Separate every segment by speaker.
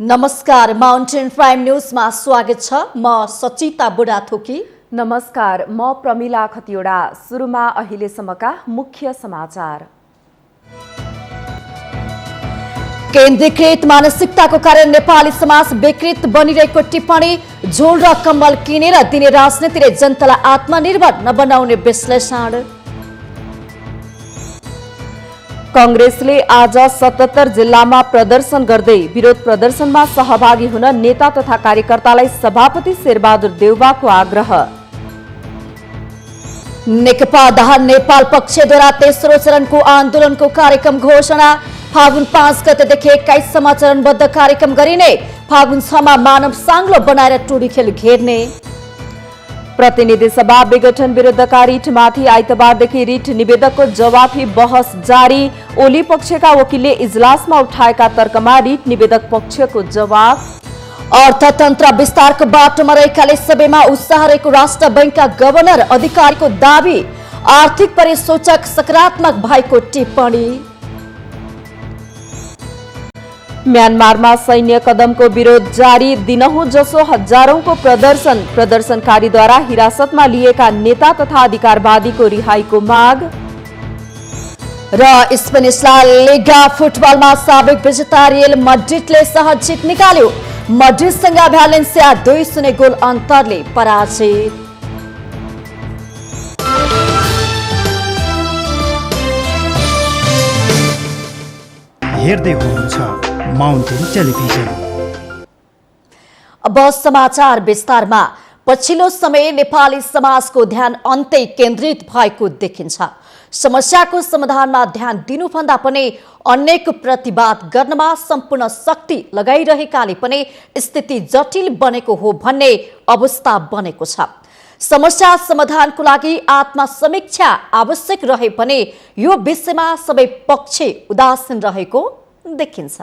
Speaker 1: नमस्कार, mountain prime न्यूजमा स्वागत छ। म सचिता बुढाथोकी।
Speaker 2: नमस्कार, म प्रमिला खतिवडा। सुरुमा अहिलेसम्मका मुख्य समाचार।
Speaker 1: केन्द्रीकृत मानसिकताको कारण नेपाली समाज विकृत बनिरहेको टिप्पणी, झोल र कम्बल किनेर दिने राजनीतिले जनतालाई आत्मनिर्भर नबनाउने विश्लेषण।
Speaker 2: कांग्रेसले आज 77 जिल्लामा प्रदर्शन गर्दै विरोध प्रदर्शनमा सहभागी हुन नेता तथा कार्यकर्तालाई सभापति शेरबहादुर देउवाको आग्रह।
Speaker 1: नेकपा दाहाल नेपाल पक्षद्वारा तेस्रो चरणको आन्दोलनको कार्यक्रम घोषणा। फागुन 5 गतेदेखि 21 सम्म चरणबद्ध कार्यक्रम गरिने। फागुन 6 मा मानव साङ्लो बनाएर टोडी खेल घेर्ने।
Speaker 2: प्रतिनिधि सभा विघटन विरुद्धका रिटमाथि आइतबारदेखि रिट निवेदकको जवाफी बहस जारी। ओली पक्षका वकिलले इजलासमा उठाएका तर्कमा रिट निवेदक पक्षको जवाब।
Speaker 1: अर्थतन्त्र विस्तारको बाटोमा रहेकाले सबैमा उत्साह रहेको राष्ट्र बैंकका गभर्नर अधिकारीको दावी। आर्थिक परिसूचक सकारात्मक भएको टिप्पणी।
Speaker 2: म्यानमारमा सैन्य कदमको विरोध जारी। दिनहुँ जसो हजारौंको प्रदर्शनकारीद्वारा हिरासतमा लिएका नेता तथा अधिकारवादीको रिहाईको माग।
Speaker 1: र स्पेनिश ला लिगा फुटबलमा साबिक विजेता रियल मड्रिडले सहज जित निकाल्यो। मड्रिडसँग भ्यालेन्सिया 2-0 गोल अन्तरले पराजित।
Speaker 3: हेर्दै हुनुहुन्छ माउन्टेन टेलिभिजन।
Speaker 1: अब समाचार विस्तारमा। पछिल्लो समय नेपाली समाजको ध्यान अन्तै केन्द्रित भएको देखिन्छ। समस्याको समाधानमा ध्यान दिनुभन्दा पनि अनेक प्रतिवाद गर्नमा सम्पूर्ण शक्ति लगाइरहेकाले पनि स्थिति जटिल बनेको हो भन्ने अवस्था बनेको छ। समस्या समाधानको लागि आत्मसमीक्षा आवश्यक रहे पनि यो विषयमा सबै पक्ष उदासीन रहेको देखिन्छ।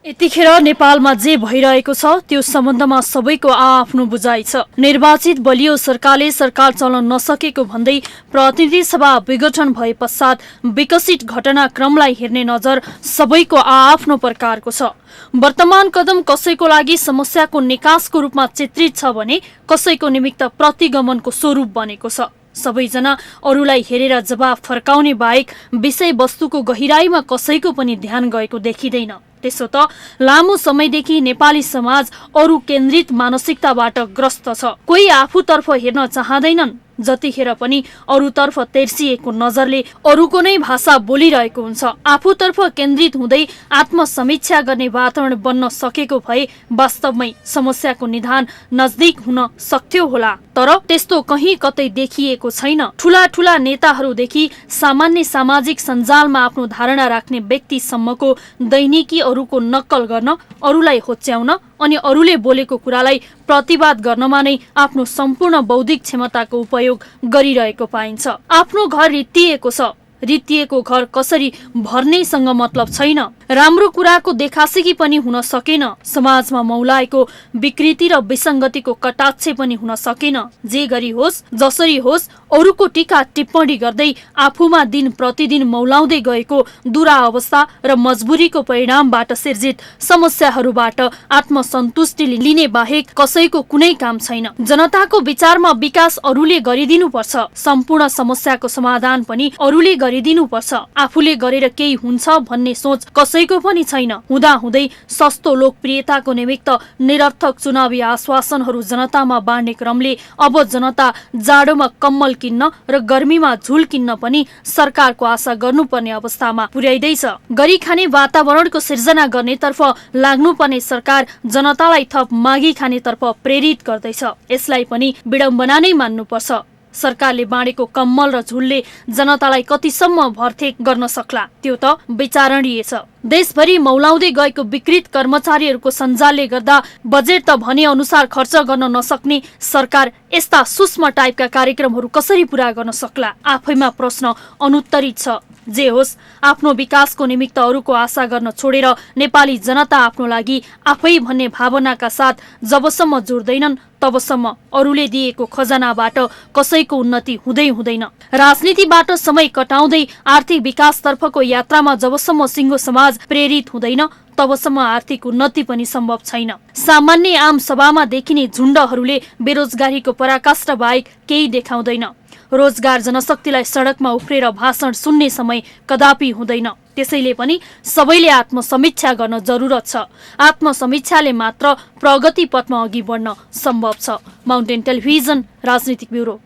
Speaker 4: यतिखेर नेपालमा जे भइरहेको छ त्यो सम्बन्धमा सबैको आआफ्नो बुझाइ छ। निर्वाचित बलियो सरकारले सरकार चलाउन नसकेको भन्दै प्रतिनिधि सभा विघटन भए पश्चात विकसित घटनाक्रमलाई हेर्ने नजर सबैको आआफ्नो प्रकारको छ। वर्तमान कदम कसैको लागि समस्याको निकासको रूपमा चित्रित छ भने कसैको निमित्त प्रतिगमनको स्वरूप बनेको छ। सबैजना अरूलाई हेरेर जवाफ फर्काउने बाहेक विषयवस्तुको गहिराईमा कसैको पनि ध्यान गएको देखिँदैन। त्यसो त लामो समयदेखि नेपाली समाज अरू केन्द्रित मानसिकताबाट ग्रस्त छ। कोही आफूतर्फ हेर्न चाहँदैनन्, जतिखेर पनि अरूतर्फ तेर्सिएको नजरले अरूको नै भाषा बोलिरहेको हुन्छ। आफूतर्फ केन्द्रित हुँदै आत्मसमीक्षा गर्ने वातावरण बन्न सकेको भए वास्तवमै समस्याको निदान नजदिक हुन सक्थ्यो होला। तर त्यस्तो कहीँ कतै देखिएको छैन। ठूला ठूला नेताहरूदेखि सामान्य सामाजिक सञ्जालमा आफ्नो धारणा राख्ने व्यक्तिसम्मको दैनिकी अरूको नक्कल गर्न, अरूलाई होच्याउन अनि अरूले बोलेको कुरालाई प्रतिवाद गर्नमा नै आफ्नो सम्पूर्ण बौद्धिक क्षमताको उपयोग गरिरहेको पाइन्छ। आफ्नो घर रित्तिएको छ, रित्तिएको घर कसरी भर्नेसँग मतलब छैन। राम्रो कुराको देखासेकी पनि हुन सकेन। समाजमा मौलाएको विकृति र विसङ्गतिको कटाक्ष पनि हुन सकेन। जे गरी होस् जसरी होस् अरूको टीका टिप्पणी गर्दै आफूमा दिन प्रतिदिन मौलाउँदै गएको दुरावस्था र मजबुरीको परिणामबाट सिर्जित समस्याहरूबाट आत्मसन्तुष्टि लिने बाहेक कसैको कुनै काम छैन। जनताको विचारमा विकास अरूले गरिदिनुपर्छ, सम्पूर्ण समस्याको समाधान पनि अरूले गरिदिनुपर्छ। आफूले गरेर केही हुन्छ भन्ने सोच कसैको पनि छैन। हुँदाहुँदै सस्तो लोकप्रियताको निमित्त निरर्थक चुनावी आश्वासनहरू जनतामा बाँड्ने क्रमले अब जनता जाडोमा कम्मल किन्न र गर्मीमा झुल किन्न पनि सरकारको आशा गर्नुपर्ने अवस्थामा पुर्याइदैछ। गरी खाने वातावरणको सिर्जना गर्नेतर्फ लाग्नुपर्ने सरकार जनतालाई थप मागी खानेतर्फ प्रेरित गर्दैछ। यसलाई पनि विडम्बना नै मान्नुपर्छ। सरकारले बाँडेको कम्मल र झुलले जनतालाई कतिसम्म भरथेक गर्न सक्ला त्यो त विचारणीय छ। देशभरि मौलाउँदै गएको विकृत कर्मचारीहरूको सञ्जालले गर्दा बजेट त भने अनुसार खर्च गर्न नसक्ने सरकार यस्ता सूक्ष्म टाइपका कार्यक्रमहरू कसरी पूरा गर्न सक्ला? आफैमा प्रश्न अनुत्तरित छ। जे होस्, आफ्नो विकासको निमित्त अरूको आशा गर्न छोडेर नेपाली जनता आफ्नो लागि आफै भन्ने भावनाका साथ जबसम्म जोड्दैनन् तबसम्म अरूले दिएको खजानाबाट कसैको उन्नति हुँदै हुँदैन। राजनीतिबाट समय कटाउँदै आर्थिक विकासतर्फको यात्रामा जबसम्म सिङ्गो समाज समाज प्रेरित हुँदैन तबसम्म आर्थिक उन्नति पनि सम्भव छैन। सामान्य आम सभामा देखिने झुण्डहरूले बेरोजगारीको पराकाष्ठा बाहेक केही देखाउँदैन। रोजगार जनशक्तिलाई सडकमा उफ्रेर भाषण सुन्ने समय कदापि हुँदैन। त्यसैले पनि सबैले आत्मसमीक्षा गर्न जरुरत छ। आत्मसमीक्षाले मात्र प्रगति पथमा अघि बढ्न सम्भव छ। माउन्टेन टेलिभिजन राजनीतिक ब्युरो।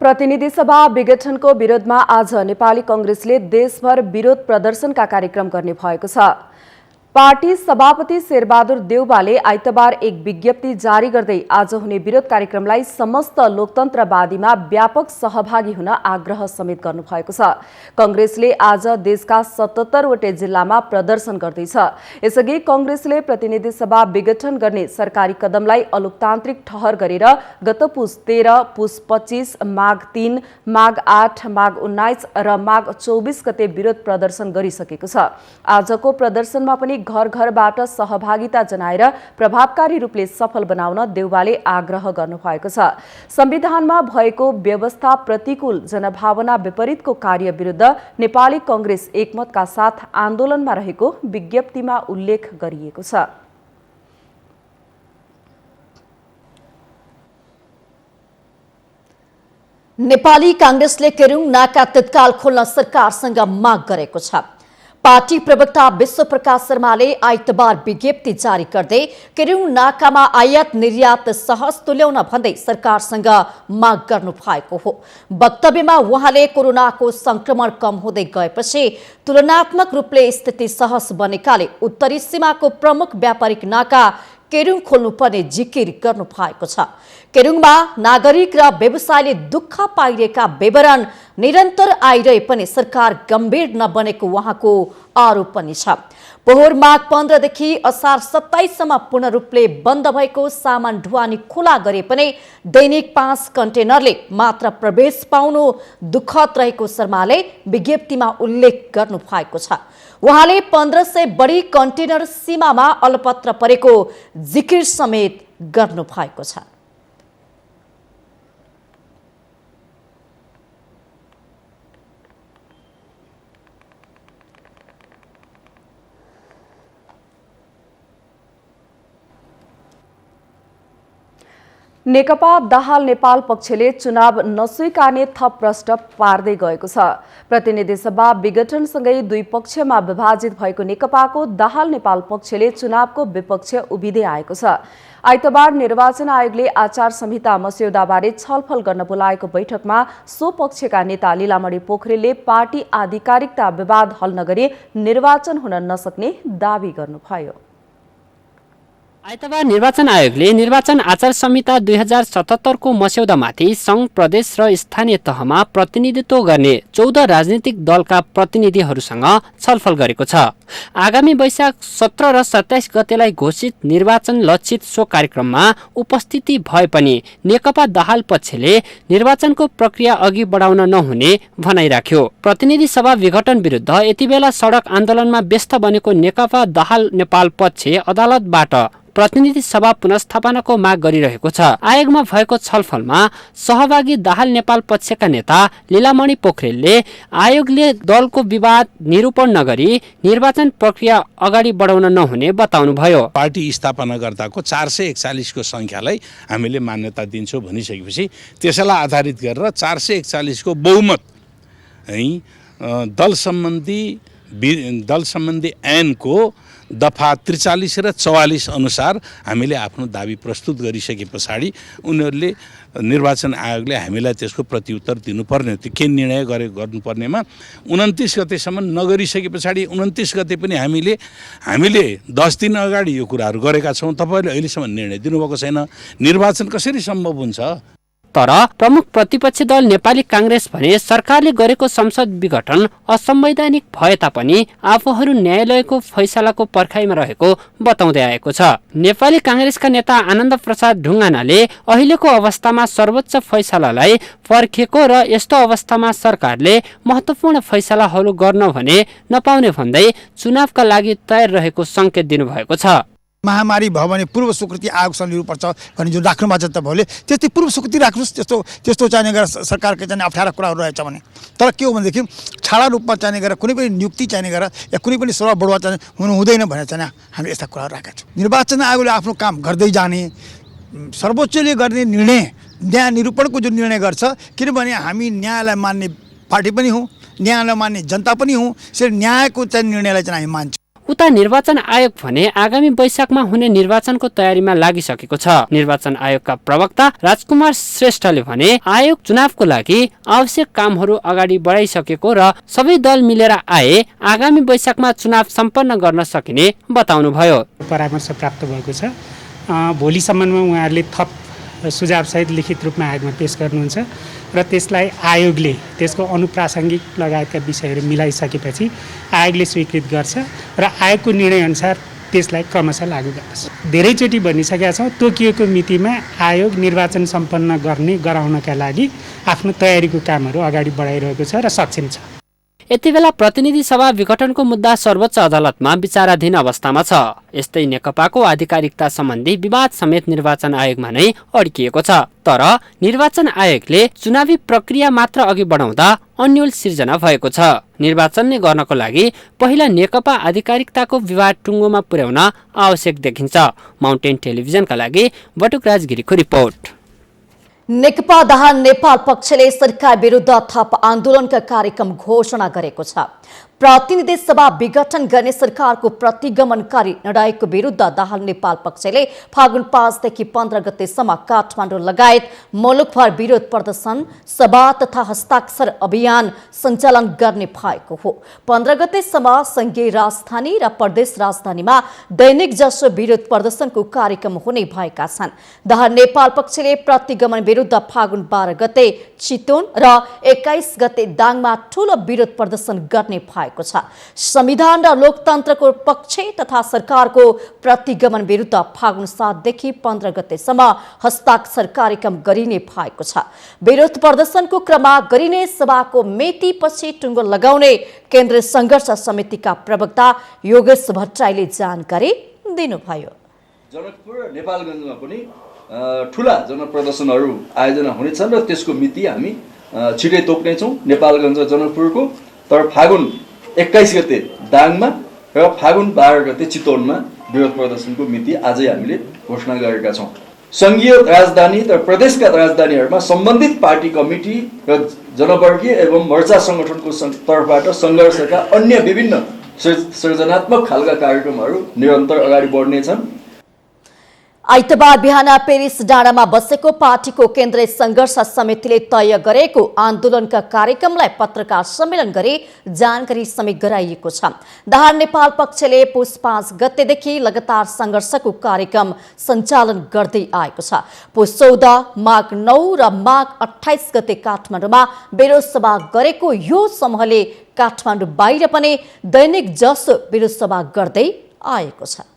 Speaker 2: प्रतिनिधि सभा विघटनको विरोधमा आज नेपाली कांग्रेसले देशभर विरोध प्रदर्शनका कार्यक्रम गर्ने भएको छ। पार्टी सभापति शेरबहादुर देउवाले आइतबार एक विज्ञप्ति जारी गर्दै आज हुने विरोध कार्यक्रमलाई समस्त लोकतन्त्रवादीमा व्यापक सहभागी हुन आग्रह समेत गर्नुभएको छ। कांग्रेसले आज देशका 77 वटै जिल्लामा प्रदर्शन गर्दैछ। यसअघि कांग्रेसले प्रतिनिधि सभा विघटन गर्ने सरकारी कदमलाई अलोकतान्त्रिक ठहर गरेर गत पुस 13, पुस 25, माघ 3, माघ 8, माघ 19 र माघ 24 गते विरोध प्रदर्शन गरिसकेको छ। आजको प्रदर्शनमा पनि घर घरबाट सहभागिता जनाएर प्रभावकारी रूपले सफल बनाउन देउवाले आग्रह गर्नुभएको छ। संविधानमा भएको व्यवस्था प्रतिकूल जनभावना विपरीतको कार्य विरुद्ध नेपाली कांग्रेस एकमतका साथ आन्दोलनमा रहेको विज्ञप्तिमा उल्लेख गरिएको छ।
Speaker 1: नेपाली कांग्रेसले केरुङ नाका तत्काल खोल्न सरकारसँग माग गरेको छ। पार्टी प्रवक्ता विश्वप्रकाश शर्माले आइतबार विज्ञप्ति जारी गर्दै केरुङ नाकामा आयात निर्यात सहज तुल्याउन भन्दै सरकारसँग माग गर्नु भएको हो। वक्तव्यमा उहाँले कोरोनाको संक्रमण कम हुँदै गएपछि तुलनात्मक रूपले स्थिति सहज बनेकाले उत्तरी सीमाको प्रमुख व्यापारिक नाका केरुङ खोल्नुपर्ने जिकिर गर्नु भएको छ। केरुङमा नागरिक र व्यवसायले दुःख पाइरहेका विवरण निरन्तर आइरहे पनि सरकार गम्भीर नबनेको उहाँको आरोप पनि छ। पोहोर माघ 15 देखि असार 27 सम्म पूर्ण रूपले बन्द भएको सामान ढुवानी खुला गरे पनि दैनिक 5 कन्टेनरले मात्र प्रवेश पाउनु दुःखद रहेको शर्माले विज्ञप्तिमा उल्लेख गर्नु भएको छ। उहाँले 1500 बढी कन्टेनर सीमामा अलपत्र परेको जिकिर समेत गर्नु भएको छ।
Speaker 2: नेकपा दाहाल नेपाल पक्षले चुनाव नस्वीकार्ने थप प्रश्न पार्दै गएको छ। प्रतिनिधि सभा विघटनसँगै दुई पक्षमा विभाजित भएको नेकपाको दाहाल नेपाल पक्षले चुनावको विपक्ष उभिँदै आएको छ। आइतबार निर्वाचन आयोगले आचार संहिता मस्यौदाबारे छलफल गर्न बोलाएको बैठकमा सो पक्षका नेता लीलामणि पोखरेलले पार्टी आधिकारिकता विवाद हल नगरी निर्वाचन हुन नसक्ने दावी गर्नुभयो।
Speaker 5: आइतबार निर्वाचन आयोगले निर्वाचन आचार संहिता 2077 को मस्यौदामाथि संघ प्रदेश र स्थानीय तहमा प्रतिनिधित्व गर्ने 14 राजनीतिक दलका प्रतिनिधिहरूसँग छलफल गरेको छ। आगामी वैशाख 17 र 27 गतेलाई घोषित निर्वाचन लक्षित सो कार्यक्रममा उपस्थिति भए पनि नेकपा दाहाल पक्षले निर्वाचनको प्रक्रिया अघि बढाउन नहुने भनाइराख्यो। प्रतिनिधि सभा विघटन विरुद्ध यतिबेला सडक आन्दोलनमा व्यस्त बनेको नेकपा दाहाल नेपाल पक्ष अदालतबाट प्रतिनिधि सभा पुनर्स्थापनाको माग गरिरहेको छ। आयोगमा भएको छलफलमा सहभागी दाहाल नेपाल पक्षका नेता लीलामणि पोखरेलले आयोगले दलको विवाद निरूपण नगरी निर्वाचन प्रक्रिया अगाडि बढाउन नहुने बताउनुभयो।
Speaker 6: पार्टी स्थापना गर्दाको 441 को संख्यालाई हामीले मान्यता दिन्छौँ भनिसकेपछि त्यसैलाई आधारित गरेर 441 को बहुमत दल सम्बन्धी ऐनको दफा 43 र 44 अनुसार हामीले आफ्नो दाबी प्रस्तुत गरिसके पछाडि उनीहरूले निर्वाचन आयोगले हामीलाई त्यसको प्रत्युत्तर दिनुपर्ने त्यो के निर्णय गर्नुपर्नेमा 29 गतेसम्म नगरिसके पछाडि 29 गते पनि हामीले 10 दिन अगाडि यो कुराहरू गरेका छौँ। तपाईँहरूले अहिलेसम्म निर्णय दिनुभएको छैन। निर्वाचन कसरी सम्भव हुन्छ?
Speaker 5: तर प्रमुख प्रतिपक्षी दल नेपाली कांग्रेस भने सरकारले गरेको संसद विघटन असंवैधानिक भए तापनि आफूहरू न्यायालयको फैसलाको पर्खाइमा रहेको बताउँदै आएको छ। नेपाली कांग्रेसका नेता आनन्द प्रसाद ढुङ्गानाले अहिलेको अवस्थामा सर्वोच्च फैसलालाई पर्खेको र यस्तो अवस्थामा सरकारले महत्त्वपूर्ण फैसलाहरू गर्न भने नपाउने भन्दै चुनावका लागि तयार रहेको संकेत दिनुभएको छ।
Speaker 7: महामारी भयो भने पूर्व स्वीकृति आयोगसँग लिनुपर्छ भन्ने जुन राख्नु भएको छ तपाईँले त्यस्तै पूर्व स्वीकृति राख्नुहोस्। त्यस्तो चाहिने गरेर सरकारकै चाहिँ अप्ठ्यारा कुराहरू रहेछ भने, तर के हो भनेदेखि छाडा रूपमा चाहिने गरेर कुनै पनि नियुक्ति चाहिने गरेर या कुनै पनि सेवा बढुवा चाहिँ हुनु हुँदैन भनेर चाहिँ हामीले यस्ता कुराहरू राखेका छौँ। निर्वाचन आयोगले आफ्नो काम गर्दै जाने, सर्वोच्चले गर्ने निर्णय न्याय निरूपणको जुन निर्णय गर्छ, किनभने हामी न्यायलाई मान्ने पार्टी पनि हौँ, न्यायलाई मान्ने जनता पनि हौँ, त्यसरी न्यायको चाहिँ निर्णयलाई चाहिँ हामी मान्छौँ।
Speaker 5: उता निर्वाचन आयोग भने आगामी वैशाखमा हुने निर्वाचनको तयारीमा लागिसकेको छ। निर्वाचन आयोगका प्रवक्ता राजकुमार श्रेष्ठले भने आयोग चुनावको लागि आवश्यक कामहरू अगाडि बढाइसकेको र सबै दल मिलेर आए आगामी वैशाखमा चुनाव सम्पन्न गर्न सकिने बताउनुभयो।
Speaker 8: परामर्श प्राप्त भएको छ। भोलिसम्ममा उहाँहरूले थप सुझावसहित लिखित रूपमा आयोगमा पेश गर्नुहुन्छ र त्यसलाई आयोगले त्यसको अनुप्रासङ्गिक लगायतका विषयहरू मिलाइसकेपछि आयोगले स्वीकृत गर्छ र आयोगको निर्णयअनुसार त्यसलाई क्रमशः लागू गर्छ। धेरैचोटि भनिसकेका छौँ, तोकिएको मितिमा आयोग निर्वाचन सम्पन्न गराउनका लागि आफ्नो तयारीको कामहरू अगाडि बढाइरहेको छ र सक्षम छ।
Speaker 5: यति बेला प्रतिनिधि सभा विघटनको मुद्दा सर्वोच्च अदालतमा विचाराधीन अवस्थामा छ। यस्तै नेकपाको आधिकारिकता सम्बन्धी विवाद समेत निर्वाचन आयोगमा नै अड्किएको छ। तर निर्वाचन आयोगले चुनावी प्रक्रिया मात्र अघि बढाउँदा अन्यल सिर्जना भएको छ। निर्वाचनले गर्नको लागि पहिला नेकपा आधिकारिकताको विवाद टुङ्गोमा पुर्याउन आवश्यक देखिन्छ। माउन्टेन टेलिभिजनका लागि बटुकराज गिरीको रिपोर्ट।
Speaker 1: नेकपा दाहाल नेपाल पक्षले सरकार विरुद्ध थप आन्दोलनका कार्यक्रम घोषणा गरेको छ। प्रतिनिधि सभा विघटन गर्ने सरकारको प्रतिगमनकारी निर्णयको विरुद्ध दाहाल नेपाल पक्षले फागुन 5 देखि 15 गतेसम्म काठमाडौँ लगायत मुलुकभर विरोध प्रदर्शन, सभा तथा हस्ताक्षर अभियान सञ्चालन गर्ने भएको हो। 15 गतेसम्म संघीय राजधानी र प्रदेश राजधानीमा दैनिक जसो विरोध प्रदर्शनको कार्यक्रम हुने भएका छन्। दाहाल नेपाल पक्षले प्रतिगमन विरुद्ध फागुन 12 गते चितवन र 21 गते दाङमा ठूलो विरोध प्रदर्शन गर्ने भएको छ। संविधान र लोकतन्त्रको पक्ष तथा सरकारको प्रतिगमन विरुद्ध फागुन 7 देखि 15 गतेसम्म हस्ताक्षर कार्यक्रम गरिने भएको छ। विरोध प्रदर्शनको क्रममा गरिने सभाको मेतीपछि टुङ्गो लगाउने केन्द्रीय संघर्ष समितिका प्रवक्ता योगेश भट्टराईले जानकारी दिनुभयो।
Speaker 9: जनकपुर र नेपालगञ्जमा पनि ठुला जनप्रदर्शनहरू आयोजना हुनेछन् र त्यसको मिति हामी छिटै तोक्नेछौँ। नेपालगञ्ज जनकपुरको तर फागुन 21 गते दाङमा र फागुन 12 गते चितवनमा विरोध प्रदर्शनको मिति आजै हामीले घोषणा गरेका छौँ। संघीय राजधानी र प्रदेशका राजधानीहरूमा सम्बन्धित पार्टी कमिटी र जनवर्गीय एवं मोर्चा सङ्गठनको तर्फबाट सङ्घर्षका अन्य विभिन्न सृजनात्मक खालका कार्यक्रमहरू निरन्तर अगाडि बढ्नेछन्।
Speaker 1: आइतबार बिहान पेरिस डाँडामा बसेको पार्टीको केन्द्रीय संघर्ष समितिले तय गरेको आन्दोलनका कार्यक्रमलाई पत्रकार सम्मेलन गरी जानकारी समेत गराइएको छ। दाहाल नेपाल पक्षले पुस 5 गतेदेखि लगातार संघर्षको कार्यक्रम सञ्चालन गर्दै आएको छ। पुस 14, माघ 9 र माघ 28 गते काठमाडौँमा विरोध सभा गरेको यो समूहले काठमाडौँ बाहिर पनि दैनिक जसो विरोध सभा गर्दै आएको छ।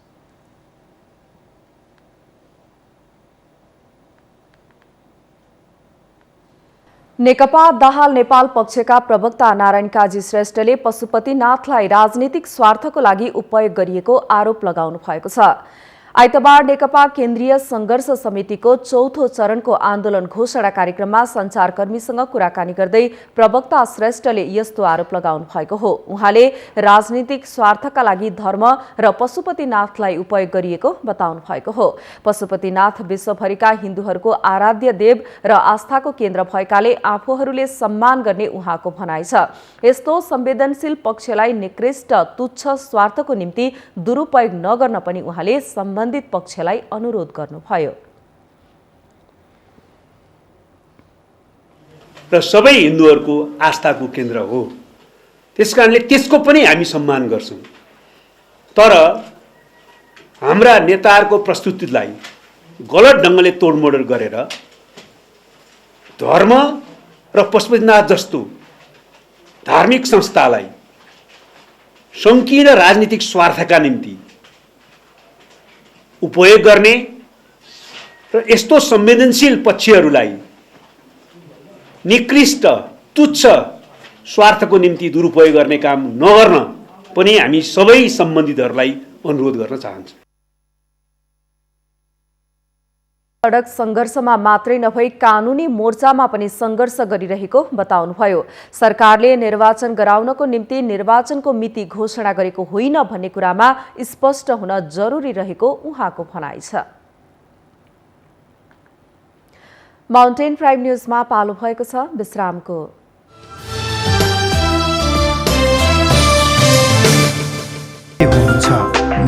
Speaker 2: नेकपा दाहाल नेपाल पक्षका प्रवक्ता नारायण काजी श्रेष्ठले पशुपतिनाथलाई राजनीतिक स्वार्थको लागि उपयोग गरिएको आरोप लगाउनु भएको छ। आइतबार नेकपा केन्द्रीय संघर्ष समितिको चौथो चरणको आन्दोलन घोषणा कार्यक्रममा सञ्चारकर्मीसँग कुराकानी गर्दै प्रवक्ता श्रेष्ठले यस्तो आरोप लगाउनु भएको हो। उहाँले राजनीतिक स्वार्थका लागि धर्म र पशुपतिनाथलाई उपयोग गरिएको बताउनु भएको हो। पशुपतिनाथ विश्वभरिका हिन्दूहरूको आराध्य देव र आस्थाको केन्द्र भएकाले आफूहरूले सम्मान गर्ने उहाँको भनाइ छ। यस्तो संवेदनशील पक्षलाई निकृष्ट तुच्छ स्वार्थको निम्ति दुरुपयोग नगर्न पनि उहाँले सम्बन्धित पक्षलाई अनुरोध गर्नुभयो।
Speaker 10: र सबै हिन्दूहरूको आस्थाको केन्द्र हो, त्यसकारणले त्यसको पनि हामी सम्मान गर्छौँ। तर हाम्रा नेताहरूको प्रस्तुतिलाई गलत ढङ्गले तोडमोड गरेर धर्म र पशुपतिनाथ जस्तो धार्मिक संस्थालाई संकीर्ण राजनीतिक स्वार्थका निम्ति उपयोग गर्ने र यस्तो संवेदनशील पक्षहरूलाई निकृष्ट तुच्छ स्वार्थको निम्ति दुरुपयोग गर्ने काम नगर्न पनि हामी सबै सम्बन्धितहरूलाई अनुरोध गर्न चाहन्छौँ।
Speaker 2: सडक सङ्घर्षमा मात्रै नभई कानुनी मोर्चामा पनि सङ्घर्ष गरिरहेको बताउनुभयो। सरकारले निर्वाचन गराउनको निम्ति निर्वाचनको मिति घोषणा गरेको होइन भन्ने कुरामा स्पष्ट हुन जरुरी रहेको उहाँको भनाइ छ। माउन्टेन प्राइम न्युजमा पालो भएको छ विश्रामको।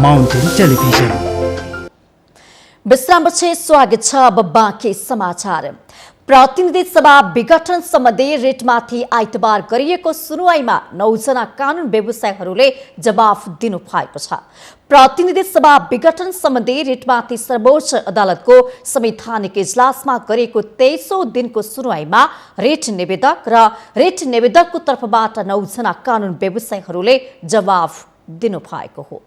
Speaker 3: Mountain television.
Speaker 1: विश्रामपछि स्वागत छ। अब बाँकी समाचार। प्रतिनिधि सभा विघटन सम्बन्धी रिटमाथि आइतबार गरिएको सुनुवाईमा 9 जना कानून व्यवसायीहरूले जवाफ दिनु भएको छ। प्रतिनिधि सभा विघटन सम्बन्धी रिटमाथि सर्वोच्च अदालतको संवैधानिक इजलासमा गरिएको 23औं दिनको सुनुवाईमा रिट निवेदक र रिट निवेदकको तर्फबाट 9 जना कानून व्यवसायीहरूले जवाफ दिनु भएको हो।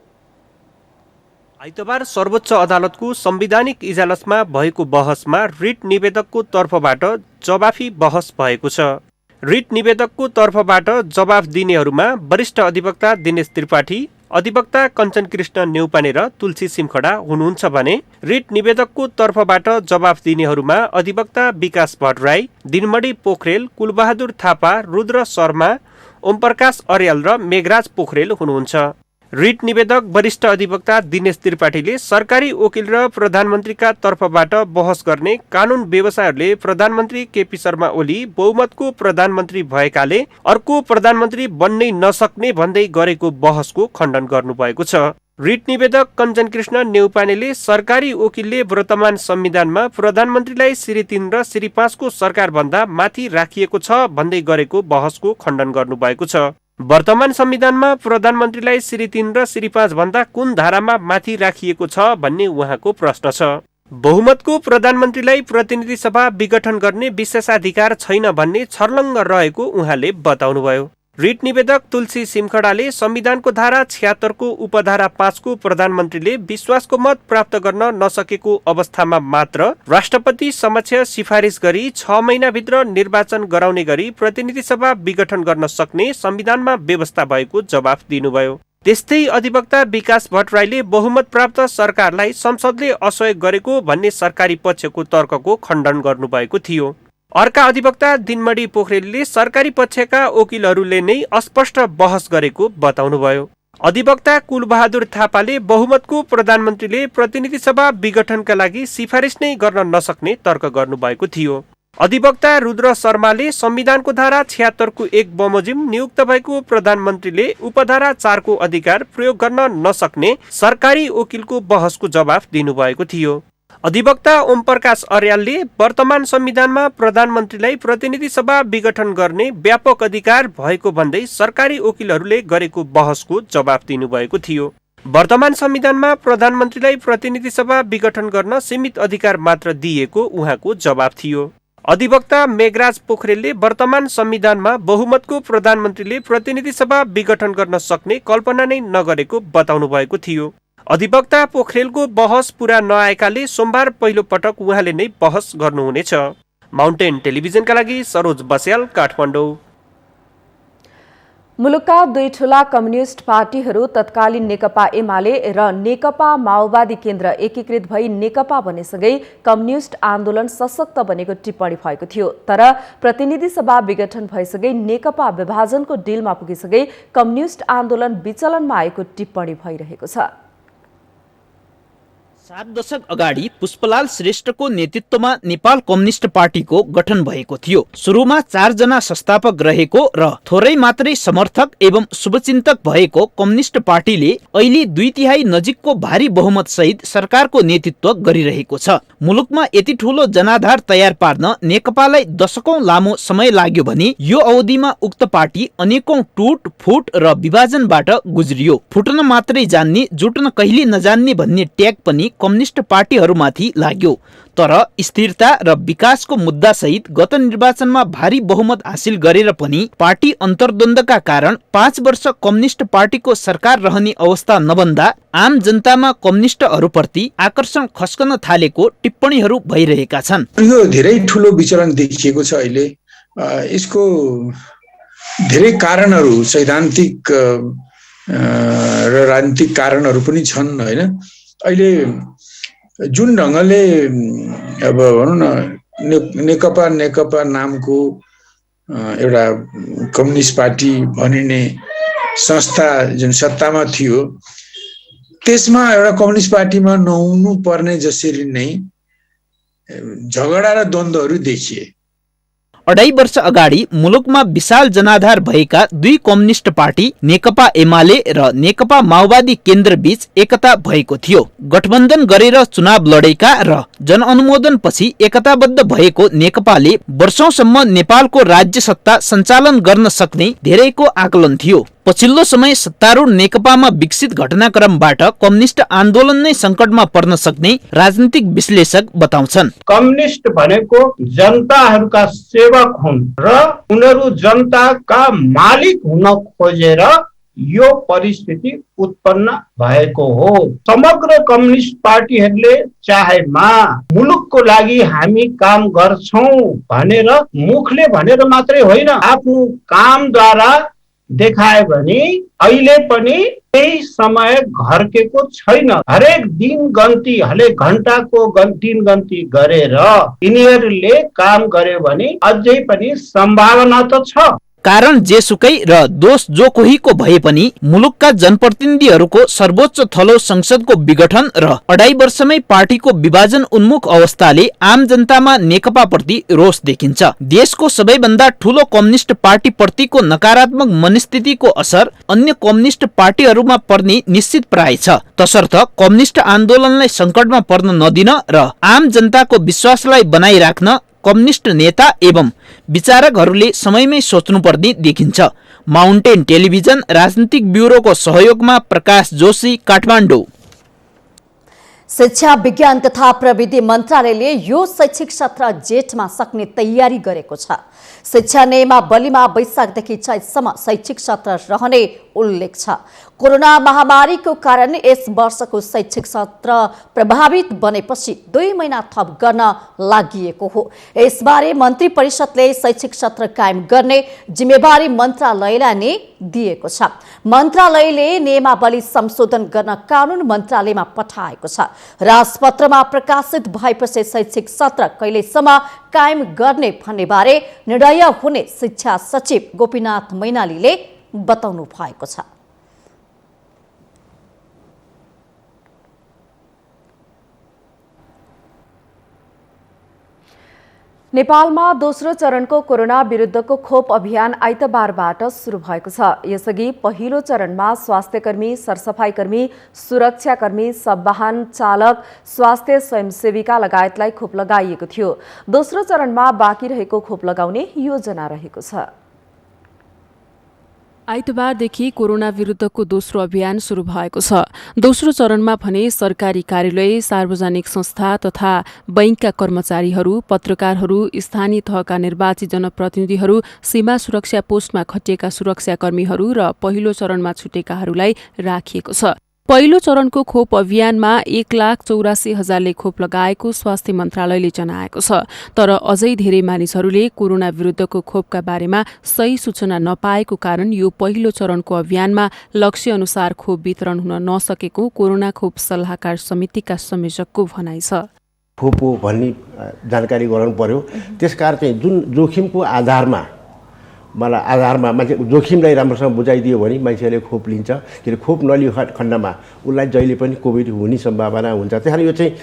Speaker 11: आइतबार सर्वोच्च अदालतको संवैधानिक इजलासमा भएको बहसमा रिट निवेदकको तर्फबाट जवाफी बहस भएको छ। रिट निवेदकको तर्फबाट जवाफ दिनेहरूमा वरिष्ठ अधिवक्ता दिनेश त्रिपाठी, अधिवक्ता कञ्चन कृष्ण न्यौपाने र तुलसी सिमखडा हुनुहुन्छ भने रिट निवेदकको तर्फबाट जवाफ दिनेहरूमा अधिवक्ता विकास भट्टराई, दिनमणि पोखरेल, कुलबहादुर थापा, रुद्र शर्मा, ओमप्रकाश अर्याल र मेघराज पोखरेल हुनुहुन्छ। रिट निवेदक वरिष्ठ अधिवक्ता दिनेश त्रिपाठीले सरकारी वकिल र प्रधानमन्त्रीका तर्फबाट बहस गर्ने कानून व्यवसायहरूले प्रधानमन्त्री केपी शर्मा ओली बहुमतको प्रधानमन्त्री भएकाले अर्को प्रधानमन्त्री बन्नै नसक्ने भन्दै गरेको बहसको खण्डन गर्नुभएको छ। रिट निवेदक कञ्चन कृष्ण न्यौपानेले सरकारी वकिलले वर्तमान संविधानमा प्रधानमन्त्रीलाई श्री 3 र श्री 5 को सरकारभन्दा माथि राखिएको छ भन्दै गरेको बहसको खण्डन गर्नुभएको छ। वर्तमान संविधानमा प्रधानमन्त्रीलाई श्री 3 र श्री 5 भन्दा कुन धारामा माथि राखिएको छ भन्ने उहाँको प्रश्न छ। बहुमतको प्रधानमन्त्रीलाई प्रतिनिधि सभा विघटन गर्ने विशेषाधिकार छैन भन्ने छर्लङ्ग रहेको उहाँले बताउनुभयो। रिट निवेदक तुलसी सिमखडाले संविधानको धारा 76 को उपधारा 5 को प्रधानमन्त्रीले विश्वासको मत प्राप्त गर्न नसकेको अवस्थामा मात्र राष्ट्रपति समक्ष सिफारिस गरी 6 महिनाभित्र निर्वाचन गराउने गरी प्रतिनिधि सभा विघटन गर्न सक्ने संविधानमा व्यवस्था भएको जवाफ दिनुभयो। त्यस्तै अधिवक्ता विकास भट्टराईले बहुमत प्राप्त सरकारलाई संसदले असहयोग गरेको भन्ने सरकारी पक्षको तर्कको खण्डन गर्नुभएको थियो। अर्का अधिवक्ता दिनमणि पोखरेलले सरकारी पक्षका वकिलहरूले नै अस्पष्ट बहस गरेको बताउनुभयो। अधिवक्ता कुलबहादुर थापाले बहुमतको प्रधानमन्त्रीले प्रतिनिधि सभा विघटनका लागि सिफारिस नै गर्न नसक्ने तर्क गर्नुभएको थियो। अधिवक्ता रुद्र शर्माले संविधानको धारा 76 को 1 बमोजिम नियुक्त भएको प्रधानमन्त्रीले उपधारा 4 को अधिकार प्रयोग गर्न नसक्ने सरकारी वकिलको बहसको जवाफ दिनुभएको थियो। अधिवक्ता ओमप्रकाश अर्यालले वर्तमान संविधानमा प्रधानमन्त्रीलाई प्रतिनिधि सभा विघटन गर्ने व्यापक अधिकार भएको भन्दै सरकारी वकिलहरूले गरेको बहसको जवाफ दिनुभएको थियो। वर्तमान संविधानमा प्रधानमन्त्रीलाई प्रतिनिधि सभा विघटन गर्न सीमित अधिकार मात्र दिएको उहाँको जवाफ थियो। अधिवक्ता मेघराज पोखरेलले वर्तमान संविधानमा बहुमतको प्रधानमन्त्रीले प्रतिनिधि सभा विघटन गर्न सक्ने कल्पना नै नगरेको बताउनु भएको थियो। अधिवक्ता पोखरेलको बहस पूरा नआएकाले सोमबार पहिलो पटक उहाँले नै बहस गर्नुहुनेछ। माउन्टेन टेलिभिजनका लागि सरोज बस्याल, काठमाडौँ।
Speaker 2: मुलुकका 2 ठूला कम्युनिस्ट पार्टीहरू तत्कालीन नेकपा एमाले र नेकपा माओवादी केन्द्र एकीकृत भई नेकपा बनेसँगै कम्युनिस्ट आन्दोलन सशक्त बनेको टिप्पणी भएको थियो। तर प्रतिनिधि सभा विघटन भएसँगै नेकपा विभाजनको डिलमा पुगेसँगै कम्युनिस्ट आन्दोलन विचलनमा आएको टिप्पणी भइरहेको छ।
Speaker 12: 7 दशक अगाडि पुष्पलाल श्रेष्ठको नेतृत्वमा नेपाल कम्युनिस्ट पार्टीको गठन भएको थियो। सुरुमा 4 जना संस्थापक रहेको र थोरै मात्रै समर्थक एवं शुभचिन्तक भएको कम्युनिस्ट पार्टीले अहिले 2/3 नजिकको भारी बहुमत सहित सरकारको नेतृत्व गरिरहेको छ। मुलुकमा यति ठूलो जनाधार तयार पार्न नेकपालाई दशकौं लामो समय लाग्यो भने यो अवधिमा उक्त पार्टी अनेकौं टुट फुट र विभाजनबाट गुज्रियो। फुट्न मात्रै जान्ने जुट्न कहिले नजान्ने भन्ने ट्याग पनि कम्युनिस्ट पार्टीहरूमाथि लाग्यो। तर स्थिरता र विकासको मुद्दासहित गत निर्वाचनमा भारी बहुमत हासिल गरेर पनि पार्टी अन्तर्द्वन्द्वका कारण 5 वर्ष कम्युनिस्ट पार्टीको सरकार रहने अवस्था नबन्दा आम जनतामा कम्युनिस्टहरूप्रति आकर्षण खस्कन थालेको टिप्पणीहरू भइरहेका छन्।
Speaker 13: यो धेरै ठुलो विचलन देखिएको छ अहिले। यसको धेरै कारणहरू सैद्धान्तिक र राजनीतिक कारणहरू पनि छन् हैन। अहिले जुन ढङ्गले अब भनौँ न नेकपा नामको एउटा कम्युनिस्ट पार्टी भनिने संस्था जुन सत्तामा थियो त्यसमा एउटा कम्युनिस्ट पार्टीमा नहुनु पर्ने जसरी नै झगडा र द्वन्द्वहरू देखिए।
Speaker 12: 2.5 वर्ष अगाडि मुलुकमा विशाल जनाधार भएका 2 कम्युनिस्ट पार्टी नेकपा एमाले र नेकपा माओवादी केन्द्र बीच एकता भएको थियो। गठबन्धन गरेर चुनाव लडेका र जनअनुमोदन पछि एकताबद्ध भएको नेकपाले वर्षौंसम्म नेपालको राज्य सत्ता सञ्चालन गर्न सक्ने धेरैको आकलन थियो। पछिल्लो समय सत्तारूढ नेकपामा विकसित घटनाक्रमबाट कम्युनिस्ट आन्दोलन नै संकटमा पर्न सक्ने राजनीतिक विश्लेषक बताउँछन्।
Speaker 14: कम्युनिस्ट भनेको जनताहरूका सेवक हुन् र उनीहरू जनताका मालिक हुन खोजेर यो परिस्थिति उत्पन्न भएको हो। समग्र कम्युनिस्ट पार्टीहरूले चाहेमा मुलुकको लागि हामी काम गर्छौं भनेर मुखले भनेर मात्रै होइन, आफ्नो कामद्वारा देखाए भने अहिले पनि त्यही समय घर्केको छैन। हरेक दिन गन्ती, हरेक घण्टाको दिन गन्ती गरेर यिनीहरूले काम गर्यो भने अझै पनि सम्भावना त छ।
Speaker 12: कारण जेसुकै र दोष जो कोहीको भए पनि मुलुकका जनप्रतिनिधिहरूको सर्वोच्च थलो संसदको विघटन र 2.5 वर्षमै पार्टीको विभाजन उन्मुख अवस्थाले आम जनतामा नेकपा प्रति रोष देखिन्छ। देशको सबैभन्दा ठूलो कम्युनिस्ट पार्टी प्रतिको नकारात्मक मनस्थितिको असर अन्य कम्युनिस्ट पार्टीहरूमा पर्ने निश्चित प्राय छ। तसर्थ कम्युनिस्ट आन्दोलनलाई संकटमा पर्न नदिन र आम जनताको विश्वासलाई बनाइराख्न कम्युनिस्ट नेता एवं विचारकहरूले समयमै सोच्नुपर्ने देखिन्छ। माउन्टेन टेलिभिजन राजनीतिक ब्युरोको सहयोगमा प्रकाश जोशी, काठमाडौँ।
Speaker 1: शिक्षा विज्ञान तथा प्रविधि मन्त्रालयले यो शैक्षिक सत्र जेठमा सक्ने तयारी गरेको छ। शिक्षा नियमावलीमा वैशाखदेखि चैतसम्म शैक्षिक सत्र रहने उल्लेख छ। कोरोना महामारीको कारण यस वर्षको शैक्षिक सत्र प्रभावित बनेपछि 2 महिना थप गर्न लागिएको हो। यसबारे मन्त्री परिषदले शैक्षिक सत्र कायम गर्ने जिम्मेवारी मन्त्रालयलाई नै दिएको छ। मन्त्रालयले नियमावली संशोधन गर्न कानून मन्त्रालयमा पठाएको छ। राजपत्रमा प्रकाशित भएपछि शैक्षिक सत्र कहिलेसम्म कायम गर्ने भन्ने बारे निर्णय हुने शिक्षा सचिव गोपीनाथ मैनालीले बताउनु भएको छ।
Speaker 2: नेपालमा दोस्रो चरणको कोरोना विरुद्धको खोप अभियान आइतबारबाट सुरु भएको छ। यसअघि पहिलो चरणमा स्वास्थ्यकर्मी, सरसफाईकर्मी, सुरक्षाकर्मी, सब वाहन चालक, स्वास्थ्य स्वयंसेविका लगायतलाई खोप लगाइएको थियो। दोस्रो चरणमा बाँकी रहेको खोप लगाउने योजना रहेको छ।
Speaker 15: आइतबारदेखि कोरोना विरुद्धको दोस्रो अभियान सुरु भएको छ। दोस्रो चरणमा भने सरकारी कार्यालय, सार्वजनिक संस्था तथा बैंकका कर्मचारीहरू, पत्रकारहरू, स्थानीय तहका निर्वाचित जनप्रतिनिधिहरू, सीमा सुरक्षा पोस्टमा खटिएका सुरक्षाकर्मीहरू र पहिलो चरणमा छुटेकाहरूलाई राखिएको छ। पहिलो चरणको खोप अभियानमा 1,84,000ले खोप लगाएको स्वास्थ्य मन्त्रालयले जनाएको छ। तर अझै धेरै मानिसहरूले कोरोना विरुद्धको खोपका बारेमा सही सूचना नपाएको कारण यो पहिलो चरणको अभियानमा लक्ष्य अनुसार खोप वितरण हुन नसकेको कोरोना खोप सल्लाहकार समितिका संयोजकको भनाइ छ।
Speaker 16: खोप हो भन्ने जानकारी गराउनु पर्यो। त्यसकारण चाहिँ जुन जोखिमको आधारमा मान्छे जोखिमलाई राम्रोसँग बुझाइदियो भने मान्छेहरूले खोप लिन्छ। किन खोप नलियो खण्डमा उसलाई जहिले पनि कोभिड हुने सम्भावना हुन्छ। त्यसैले यो चाहिँ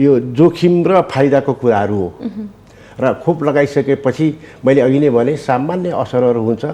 Speaker 16: यो जोखिम र फाइदाको कुराहरू हो र खोप लगाइसकेपछि मैले अघि नै भने सामान्य असरहरू हुन्छ।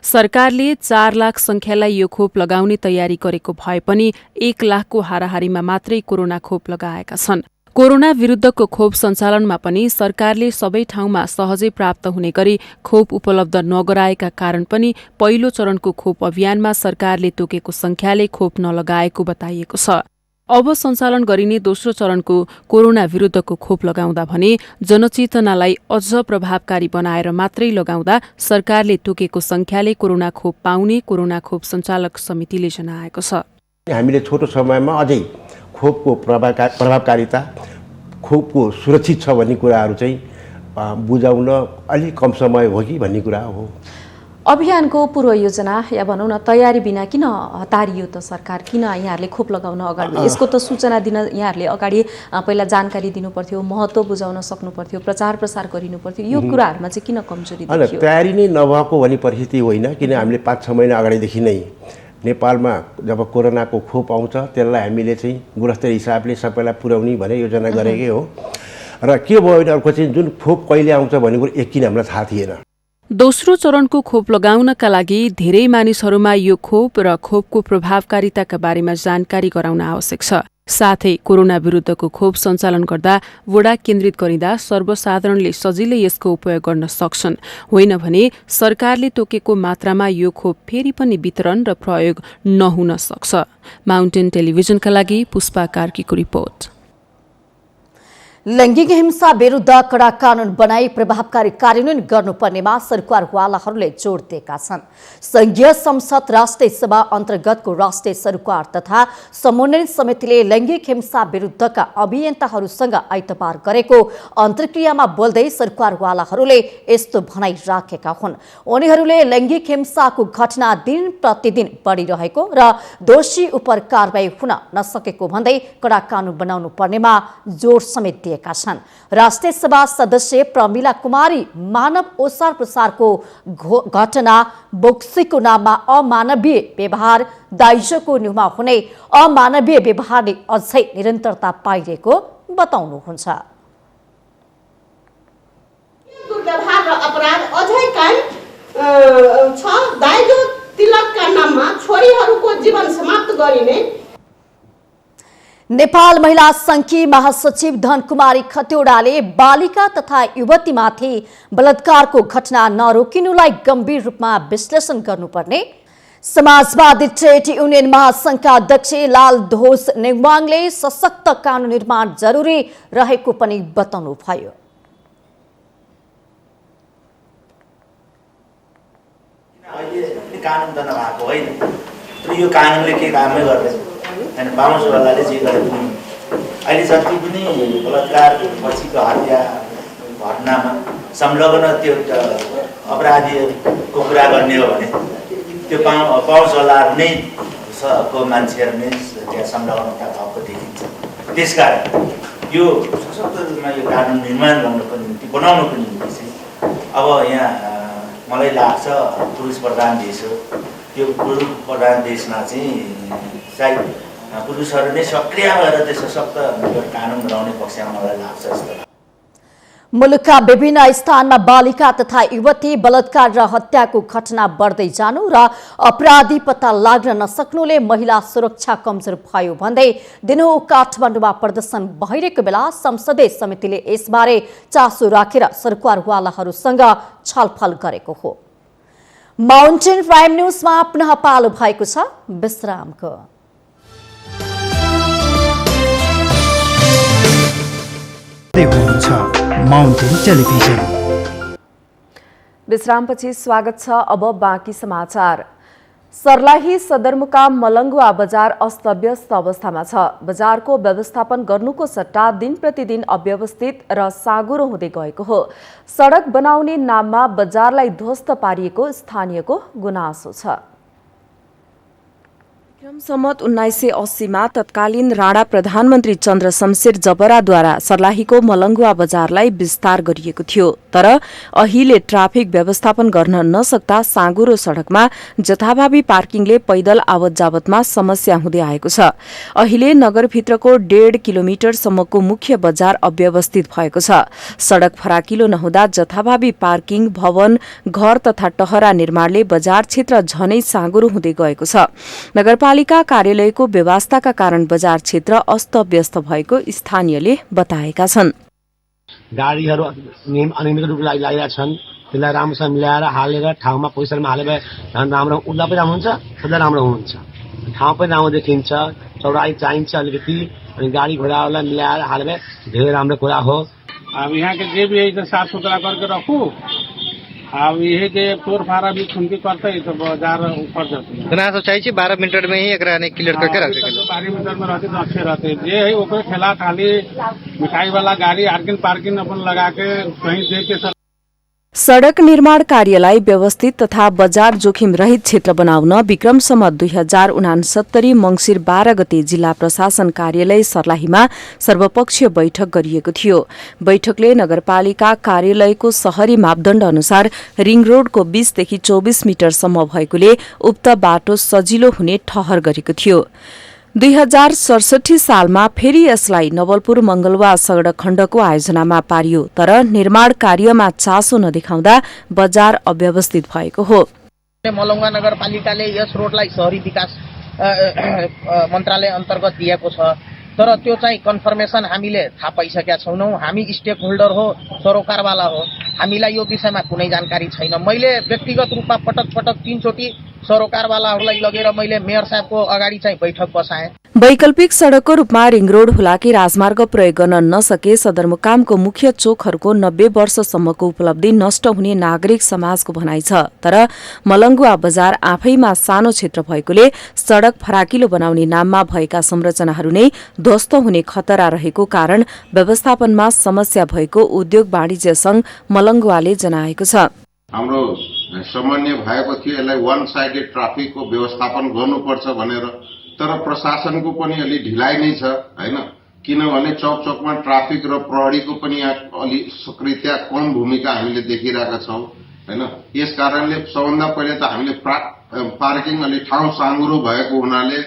Speaker 15: सरकारले 4 लाख संख्यालाई यो खोप लगाउने तयारी गरेको भए पनि 1 लाखको हाराहारीमा मात्रै कोरोना खोप लगाएका छन्। कोरोना विरुद्धको खोप सञ्चालनमा पनि सरकारले सबै ठाउँमा सहजै प्राप्त हुने गरी खोप उपलब्ध नगराएका कारण पनि पहिलो चरणको खोप अभियानमा सरकारले तोकेको संख्याले खोप नलगाएको बताइएको छ। अब सञ्चालन गरिने दोस्रो चरणको कोरोना विरुद्धको खोप लगाउँदा भने जनचेतनालाई अझ प्रभावकारी बनाएर मात्रै लगाउँदा सरकारले तोकेको संख्याले कोरोना खोप पाउने कोरोना खोप सञ्चालक समितिले जनाएको छ।
Speaker 16: हामीले छोटो समयमा अझै खोपको प्रभावकारिता खोपको सुरक्षित छ भन्ने कुराहरू चाहिँ बुझाउन अलिक कम समय हो कि भन्ने कुरा हो।
Speaker 2: अभियानको पूर्व योजना या भनौँ न तयारी बिना किन हतारियो त सरकार? किन यहाँहरूले खोप लगाउन अगाडि यसको त सूचना दिन यहाँहरूले अगाडि पहिला जानकारी दिनु पर्थ्यो, महत्त्व बुझाउन सक्नु पर्थ्यो, प्रचार प्रसार गरिनु पर्थ्यो, यो कुराहरूमा चाहिँ किन कमजोरी देखियो?
Speaker 16: तयारी नै नभएको भन्ने परिस्थिति होइन, किन हामीले 5-6 महिना अगाडिदेखि नै नेपालमा जब कोरोनाको खोप आउँछ त्यसलाई हामीले चाहिँ गुणस्तर हिसाबले सबैलाई पुर्याउने भने योजना गरेकै हो। र के भयो भने अर्को चाहिँ जुन खोप कहिले आउँछ भन्ने कुरो एकछिन हामीलाई थाहा थिएन।
Speaker 15: दोस्रो चरणको खोप लगाउनका लागि धेरै मानिसहरूमा यो खोप र खोपको प्रभावकारिताका बारेमा जानकारी गराउन आवश्यक छ। साथै कोरोना विरुद्धको खोप सञ्चालन गर्दा वडा केन्द्रित गरिँदा सर्वसाधारणले सजिलै यसको उपयोग गर्न सक्छन्, होइन भने सरकारले तोकेको मात्रामा यो खोप फेरि पनि वितरण र प्रयोग नहुन सक्छ। माउन्टेन टेलिभिजनका लागि पुष्पा कार्कीको रिपोर्ट।
Speaker 1: लैंगिक हिंसा विरुद्ध कडा कानून बनाई प्रभावकारी कार्यान्वयन गर्नुपर्नेमा सरकारवालाहरूले जोड दिएका छन्। संघीय संसद राष्ट्रिय सभा अन्तर्गतको राष्ट्रिय सरकार तथा समन्वय समितिले लैंगिक हिंसा विरुद्धका अभियन्ताहरूसँग आइतबार गरेको अन्तर्क्रियामा बोल्दै सरकारवालाहरूले यस्तो भनाइ राखेका हुन्। उनीहरूले लैंगिक हिंसाको घटना दिन प्रतिदिन बढिरहेको र दोषी उप कारबाही हुन नसकेको भन्दै कडा कानून बनाउनु पर्नेमा जोड समेत राष्ट्रिय सभा सदस्य प्रमिला कुमारी मानव ओसार प्रसारको घटना बोक्सीको नाममा अमानवीय व्यवहार दाइजोको न्यूमा हुने अमानवीय व्यवहारले अझै निरन्तरता पाइरहेको बताउनुहुन्छ।
Speaker 17: दुर्व्यवहार र अपराध अझै कायम छ। दाइजो तिलकका नाममा छोरीहरूको जीवन समाप्त गरिने
Speaker 1: नेपाल महिला संघकी महासचिव धनकुमारी खतिवड़ाले बालिका तथा युवतीमाथि बलात्कारको घटना नरोकिनुलाई गम्भीर रूपमा विश्लेषण गर्नुपर्ने समाजवादी ट्रेड युनियन महासंघका अध्यक्ष लाल धोस नेङवाङले सशक्त कानून निर्माण जरुरी रहेको पनि बताउनुभयो।
Speaker 18: कानून त नभएको होइन, तर यो कानूनले के कामै गर्दैन हैन। बाहुसवालाले जे गरे पनि अहिले जति पनि बलात्कार पछिको हत्या घटनामा संलग्न त्यो अपराधीको कुरा गर्ने हो भने त्यो बाहुसवालाहरू नै को मान्छेहरू नै त्यहाँ संलग्नता भएको देखिन्छ। त्यसकारण यो सशक्त रूपमा यो कानुन निर्माण गर्नको निम्ति बनाउनको निम्ति चाहिँ अब यहाँ मलाई लाग्छ पुरुष प्रधान देश हो। यो पुरुष प्रधान देशमा चाहिँ पुरुषहरू नै सक्रिय भएर त्यो सशक्त कानुन बनाउने पक्षमा मलाई लाग्छ जस्तो।
Speaker 1: मुलुकका विभिन्न स्थानमा बालिका तथा युवती बलात्कार र हत्याको घटना बढ्दै जानु र अपराधी पत्ता लाग्न नसक्नुले महिला सुरक्षा कमजोर भयो भन्दै दिनहुँ काठमाडौँमा प्रदर्शन भइरहेको बेला संसदीय समितिले यसबारे चासो राखेर सरकारवालाहरूसँग छलफल गरेको हो। माउन्टेन प्राइम न्यूजमा पुनः पालो भएको छ विश्रामको।
Speaker 3: Mountain television.
Speaker 2: विश्रामपछि स्वागत छ। अब बाँकी समाचार। सर्लाही सदरमुकाम मलङ्गुवा बजार अस्तव्यस्त अवस्थामा छ। बजारको व्यवस्थापन गर्नुको सट्टा दिन प्रतिदिन अव्यवस्थित र साँगुरो हुँदै गएको हो। सडक बनाउने नाममा बजारलाई ध्वस्त पारिएको स्थानीयको गुनासो छ। सम्मत 1980मा तत्कालीन राणा प्रधानमन्त्री चन्द्र शमशेर जबराद्वारा सर्लाहीको मलङ्गुवा बजारलाई विस्तार गरिएको थियो। तर अहिले ट्राफिक व्यवस्थापन गर्न नसक्दा साँगुरो सडकमा जथाभावी पार्किङले पैदल आवत जावतमा समस्या हुँदै आएको छ। अहिले नगरभित्रको 1.5 किलोमिटरसम्मको मुख्य बजार अव्यवस्थित भएको छ। सडक फराकिलो नहुँदा जथाभावी पार्किङ, भवन, घर तथा टहरा निर्माणले बजार क्षेत्र झनै साँगुरो हुँदै गएको छ। नगरपालिका कार्यालयको व्यवस्थाका कारण बजार क्षेत्र अस्तव्यस्त भएको स्थानीयले बताएका छन्।
Speaker 19: गाडीहरू अनियमित रूपले लागिरहेका छन्। त्यसलाई राम्रोसँग मिलाएर हालेर ठाउँमा पैसामा हाले भए झन् राम्रो उल्ला पनि राम्रो हुन्छ, खुल्ला राम्रो हुन्छ। ठाउँ पनि राम्रो देखिन्छ, चौडाइ चाहिन्छ अलिकति, अनि गाडी घोडाहरूलाई मिलाएर हाल्ने धेरै राम्रो कुरा हो।
Speaker 20: अब यहाँ के जे भी है तो साफ सुथरा करके रखू। अब ये के तोड़ फाड़ा भी खुनकी करते ही तो बाजार ऊपर जाते हैं।
Speaker 21: तो चाहिए 12 मिनट में ही एकरा ने क्लियर करके रखे।
Speaker 20: 12 मिनट में रहते तो अच्छे रहते। ये है ऊपर ठेला खाली मिठाई वाला गाड़ी आर्किन पार्किंग अपन लगा के कहीं दे के
Speaker 2: सड़क निर्माण कार्यलाई व्यवस्थित तथा बजार जोखिम रहित क्षेत्र बनाउन विक्रमसम्म 2069 मंगिर 12 गते जिल्ला प्रशासन कार्यालय सर्लाहीमा सर्वपक्षीय बैठक गरिएको थियो। बैठकले नगरपालिका कार्यालयको शहरी मापदण्ड अनुसार रिङ रोडको 20 देखि 24 मिटरसम्म भएकोले उक्त बाटो सजिलो हुने ठहर गरेको थियो। 2067 सालमा फेरि यसलाई नवलपुर मंगलवा सड़क खण्डको आयोजनामा पारियो, तर निर्माण कार्यमा चासो नदेखाउँदा बजार अव्यवस्थित भएको हो।
Speaker 22: मलङ्गा नगरपालिकाले यस रोडलाई शहरी विकास मन्त्रालय अन्तर्गत दिएको छ, तर त्यो चाहिँ कन्फर्मेसन हामीले थाहा पाइसकेका छैनौं। हामी स्टेक होल्डर हो, सरोकारवाला हो, हामीलाई यो विषयमा कुनै जानकारी छैन। मैले व्यक्तिगत रूपमा पटक पटक 3 चोटि सरोकारवालाहरूलाई लगेर मैले मेयर साहबको अगाडि चाहिँ बैठक बसाएँ।
Speaker 2: वैकल्पिक सड़कको रूपमा रिङ रोड हुलाकी राजमार्ग प्रयोग गर्न नसके सदरमुकामको मुख्य चोकहरूको 90 वर्षसम्मको उपलब्धि नष्ट हुने नागरिक समाजको भनाइ छ। तर मलङ्गुवा बजार आफैमा सानो क्षेत्र भएकोले सड़क फराकिलो बनाउने नाममा भएका संरचनाहरू नै ध्वस्त हुने खतरा रहेको कारण व्यवस्थापनमा समस्या भएको उद्योग वाणिज्य संघ मलङ्गुवाले जनाएको छ।
Speaker 23: हाम्रो सामान्य भएको थियो यसलाई वन साइडेड ट्राफिकको व्यवस्थापन गर्नुपर्छ भनेर, तर प्रशासनको पनि अलि ढिलाइ नै छ हैन, किनभने चौक चौकमा ट्राफिक र प्रहरीको पनि यहाँ अलि सक्रियता कम भूमिका हामीले देखिरहेका छौं हैन। यस कारणले सबभन्दा पहिले त हामीले पार्किङ अलि ठाउँ साँघुरो भएको हुनाले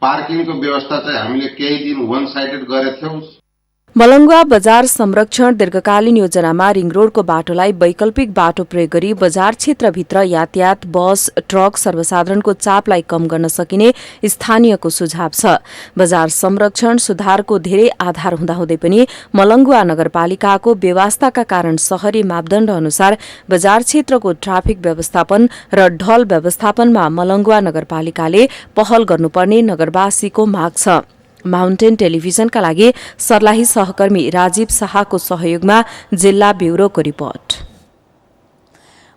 Speaker 23: पार्किङको व्यवस्था चाहिँ हामीले केही दिन वन साइडेड गरेथ्यौं।
Speaker 2: मलङ्गुवा बजार संरक्षण दीर्घकालीन योजनामा रिङ रोडको बाटोलाई वैकल्पिक बाटो प्रयोग गरी बजार क्षेत्रभित्र यातायात, बस, ट्रक, सर्वसाधारणको चापलाई कम गर्न सकिने स्थानीयको सुझाव छ। बजार संरक्षण सुधारको धेरै आधार हुँदाहुँदै पनि मलङ्गुवा नगरपालिकाको व्यवस्थाका कारण शहरी मापदण्ड अनुसार बजार क्षेत्रको ट्राफिक व्यवस्थापन र ढल व्यवस्थापनमा मलङ्गुवा नगरपालिकाले पहल गर्नुपर्ने नगरवासीको माग छ। माउन्टेन टेलिभिजनका लागि सर्लाही सहकर्मी राजीव शाहको सहयोगमा जिल्ला ब्युरोको रिपोर्ट।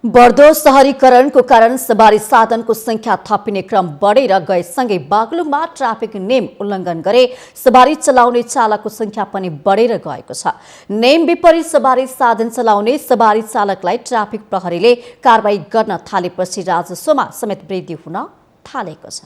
Speaker 1: बढ्दो शहरीकरणको कारण सवारी साधनको संख्या थपिने क्रम बढेर गएसँगै बागलुङमा ट्राफिक नियम उल्लङ्घन गरे सवारी चलाउने चालकको संख्या पनि बढेर गएको छ। नियम विपरीत सवारी साधन चलाउने सवारी चालकलाई ट्राफिक प्रहरीले कारबाही गर्न थालेपछि राजस्वमा समेत वृद्धि हुन थालेको छ।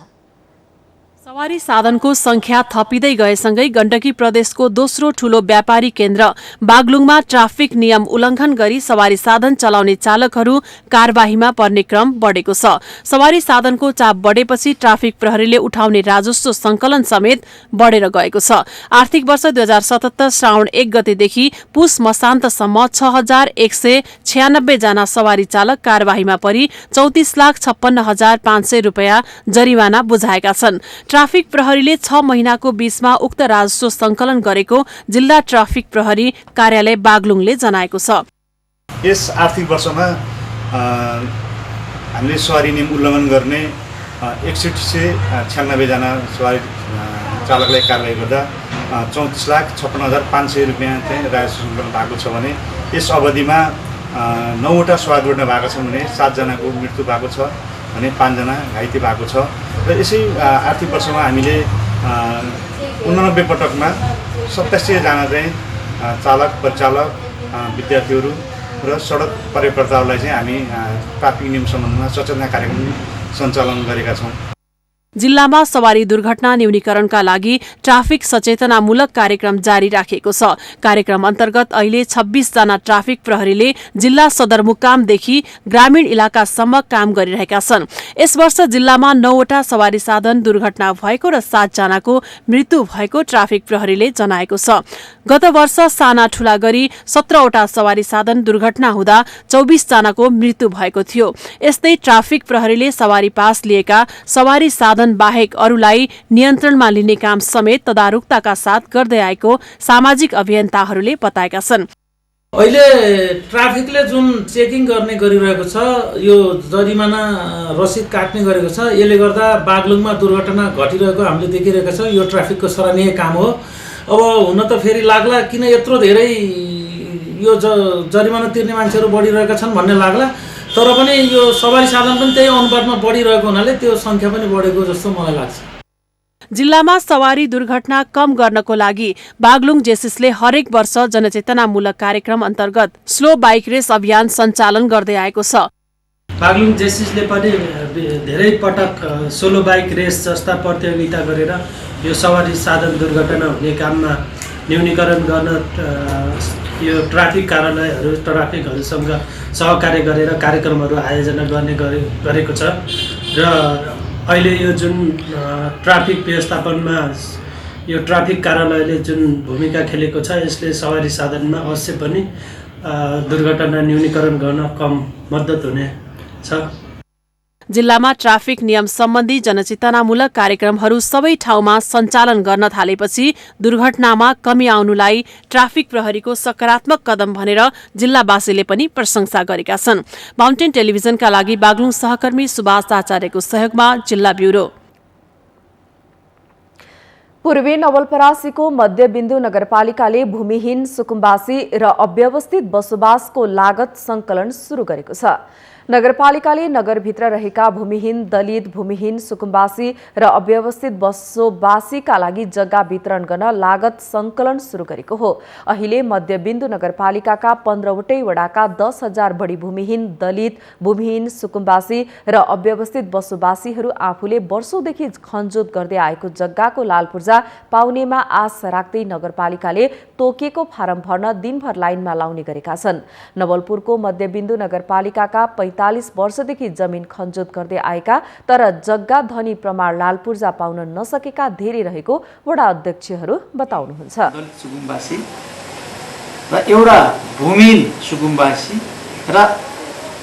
Speaker 15: सवारी साधनको संख्या थपिँदै गएसँगै गण्डकी प्रदेशको दोस्रो ठूलो व्यापारी केन्द्र बागलुङमा ट्राफिक नियम उल्लङ्घन गरी सवारी साधन चलाउने चालकहरू कारबाहीमा पर्ने क्रम बढेको छ। सवारी साधनको चाप बढेपछि ट्राफिक प्रहरीले उठाउने राजस्व संकलन समेत बढेर गएको छ। आर्थिक वर्ष 2077 श्रावण 1 गतेदेखि पुस मसान्तसम्म 6196 जना सवारी चालक कारबाहीमा परि 34,56,500 रुपैयाँ जरिवाना बुझाएका छन्। ट्राफिक प्रहरीले 6 महिनाको बीचमा उक्त राजस्व संकलन गरेको जिल्ला ट्राफिक प्रहरी कार्यालय बागलुङले जनाएको छ।
Speaker 24: यस आर्थिक वर्षमा हामीले सवारी नियम उल्लङ्घन गर्ने 6196 जना सवारी चालकलाई कारबाही गर्दा 34,56,500 रुपैयाँ चाहिँ राजस्व संकलन भएको छ भने यस अवधिमा 9वटा सवारी दुर्घटना भएको छन् भने 7 जनाको मृत्यु भएको छ भने 5 जना घाइते भएको छ। र यसै आर्थिक वर्षमा हामीले 89 पटकमा 87 जना चाहिँ चालक, परिचालक, विद्यार्थीहरू र सडक प्रयोगकर्ताहरूलाई चाहिँ हामी ट्राफिक नियम सम्बन्धमा सचेतना कार्यक्रम सञ्चालन गरेका छौँ।
Speaker 15: जिल्लामा सवारी दुर्घटना न्यूनीकरणका लागि ट्राफिक सचेतनामूलक कार्यक्रम जारी राखिएको छ। कार्यक्रम अन्तर्गत अहिले 26 जना ट्राफिक प्रहरीले जिल्ला सदरमुकामदेखि ग्रामीण इलाकासम्म काम गरिरहेका छन्। यस वर्ष जिल्लामा 9वटा सवारी साधन दुर्घटना भएको र 7 जनाको मृत्यु भएको ट्राफिक प्रहरीले जनाएको छ। गत वर्ष साना ठूला गरी 17वटा सवारी साधन दुर्घटना हुँदा 24 जनाको मृत्यु भएको थियो। यस्तै ट्राफिक प्रहरीले सवारी पास लिएका सवारी साधन बाहेक अरूलाई नियन्त्रणमा लिने काम समेत तदारुकताका साथ गर्दै आएको सामाजिक अभियन्ताहरूले बताएका छन्।
Speaker 4: अहिले ट्राफिकले जुन चेकिङ गर्ने गरिरहेको छ, यो जरिमाना रसिद काट्ने गरेको छ, यसले गर्दा बागलुङमा दुर्घटना घटिरहेको हामीले देखिरहेका छौँ। यो ट्राफिकको सराहनीय काम हो। अब हुन त फेरि लाग्ला किन यत्रो धेरै यो जरिमाना तिर्ने मान्छेहरू बढिरहेका छन् भन्ने लाग्ला, तर पनि यो सवारी साधन पनि त्यही अनुपातमा बढिरहेको हुनाले त्यो सङ्ख्या पनि बढेको जस्तो मलाई लाग्छ।
Speaker 15: जिल्लामा सवारी दुर्घटना कम गर्नको लागि बागलुङ जेसिसले हरेक वर्ष जनचेतनामूलक कार्यक्रम अन्तर्गत स्लो बाइक रेस अभियान सञ्चालन गर्दै आएको छ।
Speaker 6: बागलुङ जेसिसले पनि धेरै पटक सोलो बाइक रेस जस्ता प्रतियोगिता गरेर यो सवारी साधन दुर्घटना हुने काममा न्यूनीकरण गर्न यो ट्राफिक कार्यालयहरू ट्राफिकहरूसँग सहकार्य गरेर कार्यक्रमहरू आयोजना गर्ने गरेको छ। र अहिले यो जुन ट्राफिक व्यवस्थापनमा यो ट्राफिक कार्यालयले जुन भूमिका खेलेको छ, यसले सवारी साधनमा अवश्य पनि दुर्घटना न्यूनीकरण गर्न कम मद्दत हुनेछ।
Speaker 15: जिल्लामा ट्राफिक नियम सम्बन्धी जनचेतनामूलक कार्यक्रमहरू सबै ठाउँमा सञ्चालन गर्न थालेपछि दुर्घटनामा कमी आउनुलाई ट्राफिक प्रहरीको सकारात्मक कदम भनेर जिल्लावासीले पनि प्रशंसा गरेका छन्। माउन्टेन टेलिभिजनका लागि बागलुङ सहकर्मी सुभाष आचार्यको सहयोगमा जिल्ला ब्युरो।
Speaker 2: पूर्वी नवलपरासीको मध्यबिन्दु नगरपालिकाले भूमिहीन सुकुम्बासी र अव्यवस्थित बसोबासको लागत संकलन सुरु गरेको छ। नगरपालिकाले नगरभित्र रहेका भूमिहीन दलित, भूमिहीन सुकुम्बासी र अव्यवस्थित बसोबासीका लागि जग्गा वितरण गर्न लागत संकलन सुरु गरेको हो। अहिले मध्यबिन्दु नगरपालिकाका 15 वटै वडाका 10,000 बढी भूमिहीन दलित, भूमिहीन सुकुम्बासी र अव्यवस्थित बसोबासीहरू आफूले वर्षौंदेखि खनजोत गर्दै आएको जग्गाको लालपूर्जा पाउनेमा आश राख्दै नगरपालिकाले तोकिएको फारम भर्न दिनभर लाइनमा लाउने गरेका छन्। नवलपुरको मध्यबिन्दु नगरपालिकाका 45 वर्षदेखि जमिन खनजोत गर्दै आएका तर जग्गा धनी प्रमाण लालपूर्जा पाउन नसकेका धेरै रहेको वडा अध्यक्षहरू बताउनुहुन्छ।
Speaker 7: दलित सुकुम्बासी र एउटा भूमिहीन सुकुम्बासी र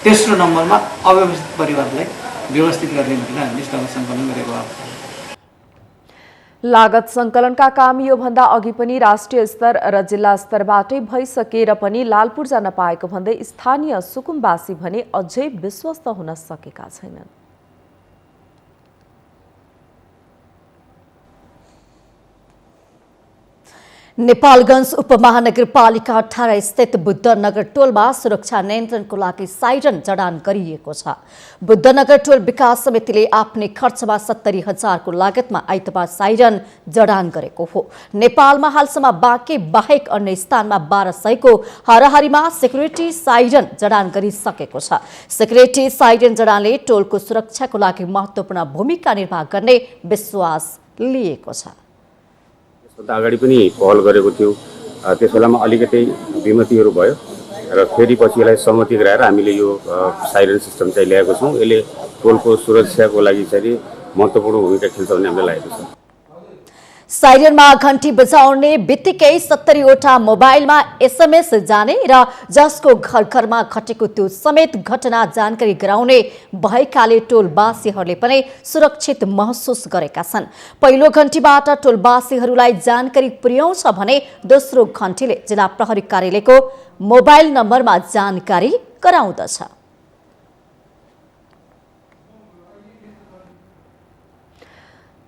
Speaker 7: तेस्रो नम्बरमा अव्यवस्थित परिवारलाई व्यवस्थित गर्ने भनेर हामीले सङ्कलन गरेको हो।
Speaker 2: लागत संकलनका काम योभन्दा अघि पनि राष्ट्रिय स्तर र जिल्ला स्तरबाटै भइसकेर पनि लालपूर्जा नपाएको भन्दै स्थानीय सुकुम्बासी भने अझै विश्वस्त हुन सकेका छैनन्।
Speaker 1: नेपालगञ्ज उपमहानगरपालिका 18 स्थित बुद्धनगर टोलमा सुरक्षा नियन्त्रणको लागि साइरन जडान गरिएको छ। बुद्धनगर टोल विकास समितिले आफ्नै खर्चमा 70,000 को लागतमा आइतबार साइरन जडान गरेको हो। नेपालमा हालसम्म बाँके बाहेक अन्य स्थानमा 1200 को हाराहारीमा सेक्युरिटी साइरन जडान गरिसकेको छ। सेक्युरिटी साइरन जडानले टोलको सुरक्षाको लागि महत्त्वपूर्ण भूमिका निर्वाह गर्ने विश्वास लिएको छ।
Speaker 8: अगाडि पनि पहल गरेको थियो, त्यस बेलामा अलिकति विमतिहरू भयो र फेरि पछि यसलाई सहमति गराएर हामीले यो साइरन सिस्टम चाहिँ ल्याएको छौँ। यसले टोलको सुरक्षाको लागि चाहिँ महत्त्वपूर्ण भूमिका खेल्छ भन्ने हामीलाई लागेको छ।
Speaker 1: साइरनमा घण्टी बजाउने बित्तिकै 70वटा मोबाइलमा SMS जाने र जसको घर घरमा घटेको त्यो समेत घटना जानकारी गराउने भएकाले टोलवासीहरूले पनि सुरक्षित महसुस गरेका छन्। पहिलो घण्टीबाट टोलवासीहरूलाई जानकारी पुर्याउँछ भने दोस्रो घण्टीले जिल्ला प्रहरी कार्यालयको मोबाइल नम्बरमा जानकारी गराउँदछ।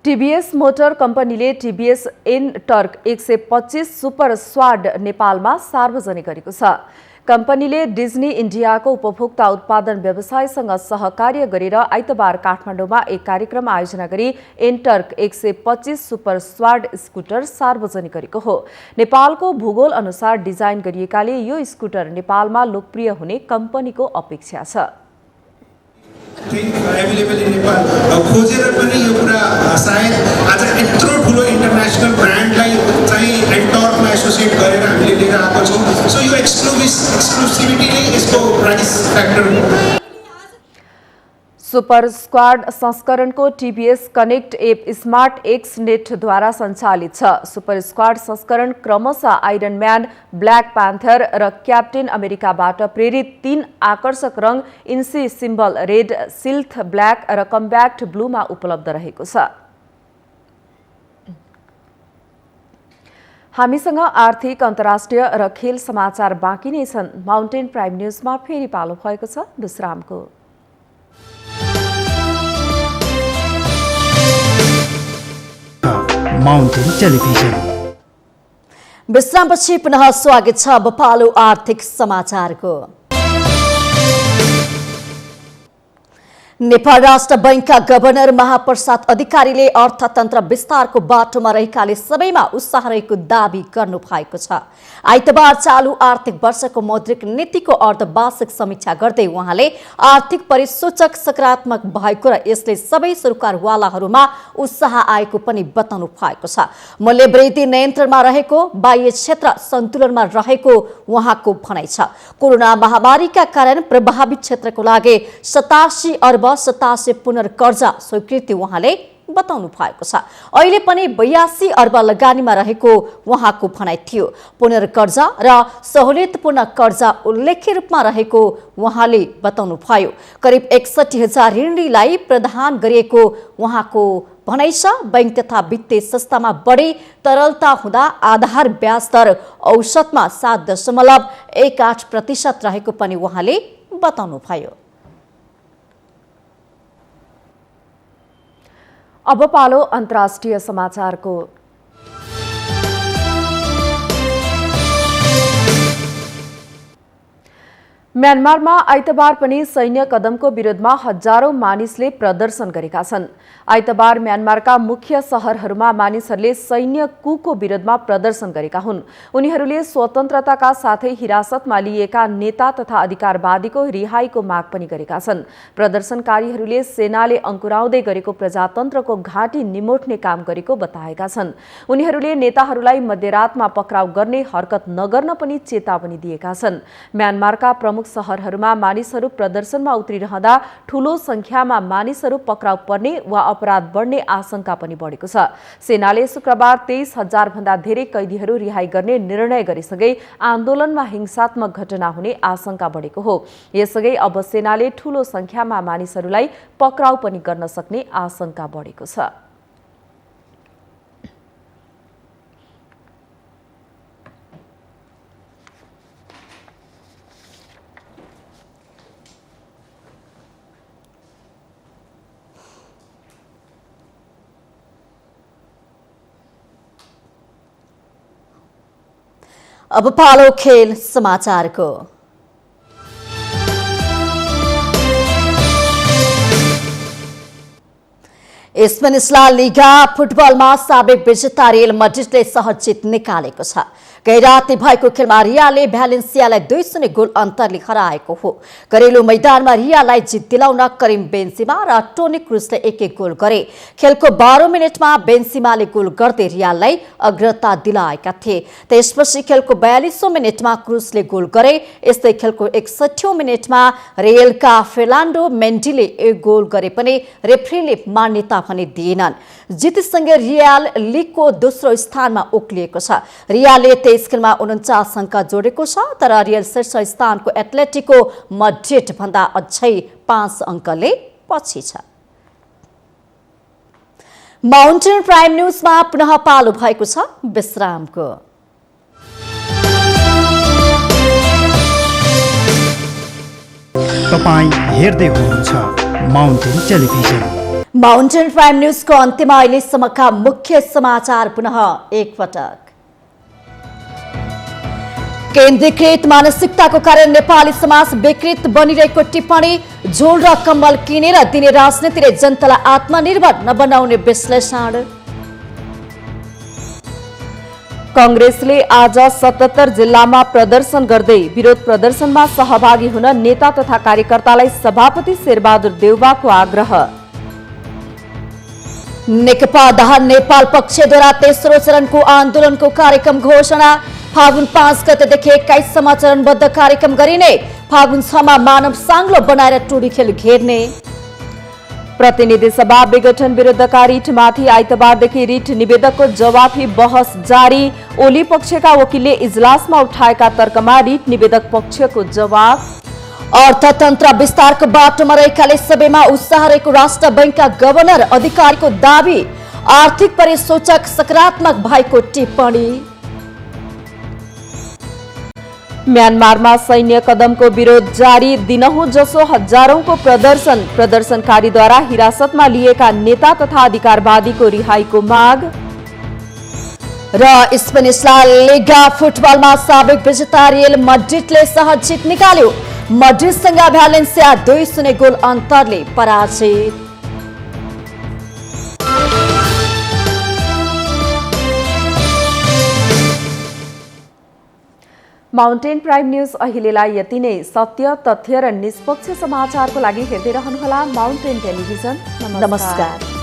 Speaker 2: टिभीएस मोटर कम्पनीले टिभीएस एनटर्क 125 सुपर स्वाड नेपालमा सार्वजनिक गरेको छ। कम्पनीले डिज्नी इन्डियाको उपभोक्ता उत्पादन व्यवसायसँग सहकार्य गरेर आइतबार काठमाडौँमा एक कार्यक्रम आयोजना गरी एनटर्क 125 सुपर स्वाड स्कुटर सार्वजनिक गरेको हो। नेपालको भूगोल अनुसार डिजाइन गरिएकाले यो स्कुटर नेपालमा लोकप्रिय हुने कम्पनीको अपेक्षा छ।
Speaker 25: एभाइलेबल इन नेपाल खोजेर पनि यो कुरा सायद आज यत्रो ठुलो इन्टरनेसनल ब्रान्डलाई चाहिँ एन्टर्कमा एसोसिएट गरेर हामीले लिएर आएको छौँ। सो यो एक्सक्लुसिभिटीले यसको प्राइस फ्याक्टर
Speaker 2: सुपर स्क्वाड संस्करणको TVS connect app smart X नेटद्वारा सञ्चालित छ। सुपर स्क्वाड संस्करण क्रमशः आइरन म्यान, ब्ल्याक प्यान्थर र क्याप्टेन अमेरिकाबाट प्रेरित 3 आकर्षक रङ इन्सी सिम्बल रेड, सिल्थ ब्ल्याक र कम्ब्याक्ट ब्लूमा उपलब्ध रहेको छ। हामीसँग आर्थिक, अन्तर्राष्ट्रिय र खेल समाचार बाँकी नै छन्। माउन्टेन प्राइम न्युजमा फेरि पालो भएको छ विश्रामको।
Speaker 3: Mountain television.
Speaker 1: विश्रामपछि पुनः स्वागत छ। अब पालो आर्थिक समाचारको। नेपाल राष्ट्र बैंकका गभर्नर महाप्रसाद अधिकारीले अर्थतन्त्र विस्तारको बाटोमा रहेकाले सबैमा उत्साह रहेको दावी गर्नु भएको छ। आइतबार चालू आर्थिक वर्षको मौद्रिक नीतिको अर्धवार्षिक समीक्षा गर्दै उहाँले आर्थिक परिसूचक सकारात्मक भएको र यसले सबै सरकारवालाहरूमा उत्साह आएको पनि बताउनु भएको छ। मूल्य वृद्धि नियन्त्रणमा रहेको, बाह्य क्षेत्र सन्तुलनमा रहेको उहाँको भनाइ छ। कोरोना महामारीका कारण प्रभावित क्षेत्रको लागि 87 अर्ब 87 पुनर्कर्जा स्वीकृति उहाँले बताउनु भएको छ। अहिले पनि 82 अर्ब लगानीमा रहेको उहाँको भनाइ थियो। पुनर्कर्जा र सहुलियतपूर्ण कर्जा उल्लेख्य रूपमा रहेको उहाँले बताउनु भयो। करिब 61,000 ऋणीलाई प्रदान गरिएको उहाँको भनाइ छ। बैंक तथा वित्तीय संस्थामा बढी तरलता हुँदा आधार ब्याज दर औसतमा 7.18% रहेको पनि उहाँले बताउनु भयो।
Speaker 2: अब पालो अन्तर्राष्ट्रिय समाचारको। म्यानमारमा आइतबार पनि सैन्य कदमको विरोधमा हजारौं मानिसले प्रदर्शन गरेका छन्। आइतबार म्यानमारका मुख्य शहरहरूमा मानिसहरूले सैन्य कुको विरोधमा प्रदर्शन गरेका हुन्। उनीहरूले स्वतन्त्रताका साथै हिरासतमा लिएका नेता तथा अधिकारवादीको रिहाईको माग पनि गरेका छन्। प्रदर्शनकारीहरूले सेनाले अंकुराउँदै गरेको प्रजातन्त्रको घाँटी निमोट्ने काम गरेको बताएका छन्। उनीहरूले नेताहरूलाई मध्यरातमा पक्राउ गर्ने हरकत नगर्न पनि चेतावनी दिएका छन्। म्यानमारका प्रमुख शहरहरूमा मानिसहरू प्रदर्शनमा उत्रिरहँदा ठूलो संख्यामा मानिसहरू पक्राउ पर्ने वा अपराध बढ्ने आशंका पनि बढेको छ। सेनाले शुक्रबार 23,000 भन्दा धेरै कैदीहरू रिहाई गर्ने निर्णय गरिसकै आन्दोलनमा हिंसात्मक घटना हुने आशंका बढेको हो। यसअघि अब सेनाले ठूलो संख्यामा मानिसहरूलाई पक्राउ पनि गर्न सक्ने आशंका बढेको छ।
Speaker 1: अब पालो खेल समाचारको। स्पेनिस ला लिगा फुटबलमा साबिक विजेता रियल मैड्रिडले सहज जित निकालेको छ। गैराती भएको खेलमा रियालले भ्यालेन्सियालाई 2-0 गोल अन्तरले हराएको हो। घरेलु मैदानमा रियाललाई जित दिलाउन करिम बेन्जिमा र टोनी क्रुजले 1-1 गोल गरे। खेलको 12 मिनेटमा बेन्जिमाले गोल गर्दै रियाललाई अग्रता दिलाएका थिए। त्यसपछि खेलको 42औं मिनेटमा क्रुजले गोल गरे। यस्तै खेलको 61औं मिनेटमा रियलका फेर्नान्डो मेन्डीले 1 गोल गरे पनि रेफ्रीले मान्यता भने दिएनन्। जितसँगै रियाल लिगको दोस्रो स्थानमा उक्लिएको छ। रियालले 23 खेलमा 49 अङ्क जोडेको छ, तर रियल शीर्ष स्थानको एथलेटिको मैड्रिड भन्दा अझै 5 अङ्कले पछि छ। माउन्टेन प्राइम न्युजमा पुनः पालो भएको छ विश्रामको।
Speaker 3: तपाईं हेर्दै हुनुहुन्छ माउन्टेन टेलिभिजन।
Speaker 1: माउन्टेन प्राइम न्युजको अन्त्यमा अहिलेसम्मका मुख्य समाचार पुनः एकपटक। केन्द्रीकृत मानसिकताको कारण नेपाली समाज विकृत बनिरहेको टिप्पणी, झोल र कम्बल किनेर दिने राजनीतिले जनतालाई आत्मनिर्भर नबनाउने विश्लेषण।
Speaker 2: कांग्रेसले आज 77 जिल्लामा प्रदर्शन गर्दै विरोध प्रदर्शनमा सहभागी हुन नेता तथा कार्यकर्तालाई सभापति शेरबहादुर देउवाको आग्रह।
Speaker 1: नेकपा दाहाल नेपाल पक्षद्वारा तेस्रो चरणको आन्दोलनको कार्यक्रम घोषणा। फागुन 5 गतेदेखि 21सम्म चरणबद्ध कार्यक्रम गरिने। फागुन 6 मा मानव साङ्लो बनाएर टोडी खेल घेर्ने।
Speaker 2: प्रतिनिधि सभा विघटन विरुद्धका रिटमाथि आइतबारदेखि रिट निवेदकको जवाफी बहस जारी। ओली पक्षका वकिलले इजलासमा उठाएका तर्कमा रिट निवेदक पक्षको जवाफ।
Speaker 1: अर्थतन्त्र विस्तारको बाटोमा रहेकाले सबैमा उत्साह रहेको राष्ट्र बैंकका गभर्नर अधिकारीको दावी। आर्थिक परिसूचक सकारात्मक भएको टिप्पणी।
Speaker 2: म्यानमारमा सैन्य कदमको विरोध जारी, दिनहुँ जसो हजारौंको प्रदर्शनकारीद्वारा हिरासतमा लिएका नेता तथा अधिकारवादीको रिहाईको माग।
Speaker 1: र स्पेनिस ला लिगा फुटबलमा साबिक विजेता रियल मड्रिडले सहज जित निकाल्यो। मड्रिडसँग भ्यालेन्सिया 2-0 गोल अन्तरले पराजित।
Speaker 2: माउन्टेन प्राइम न्यूज अहिलेलाई यति नै। सत्य, तथ्य र निष्पक्ष समाचारको लागि हेर्दै रहनुहोला माउन्टेन टेलिभिजन। नमस्कार।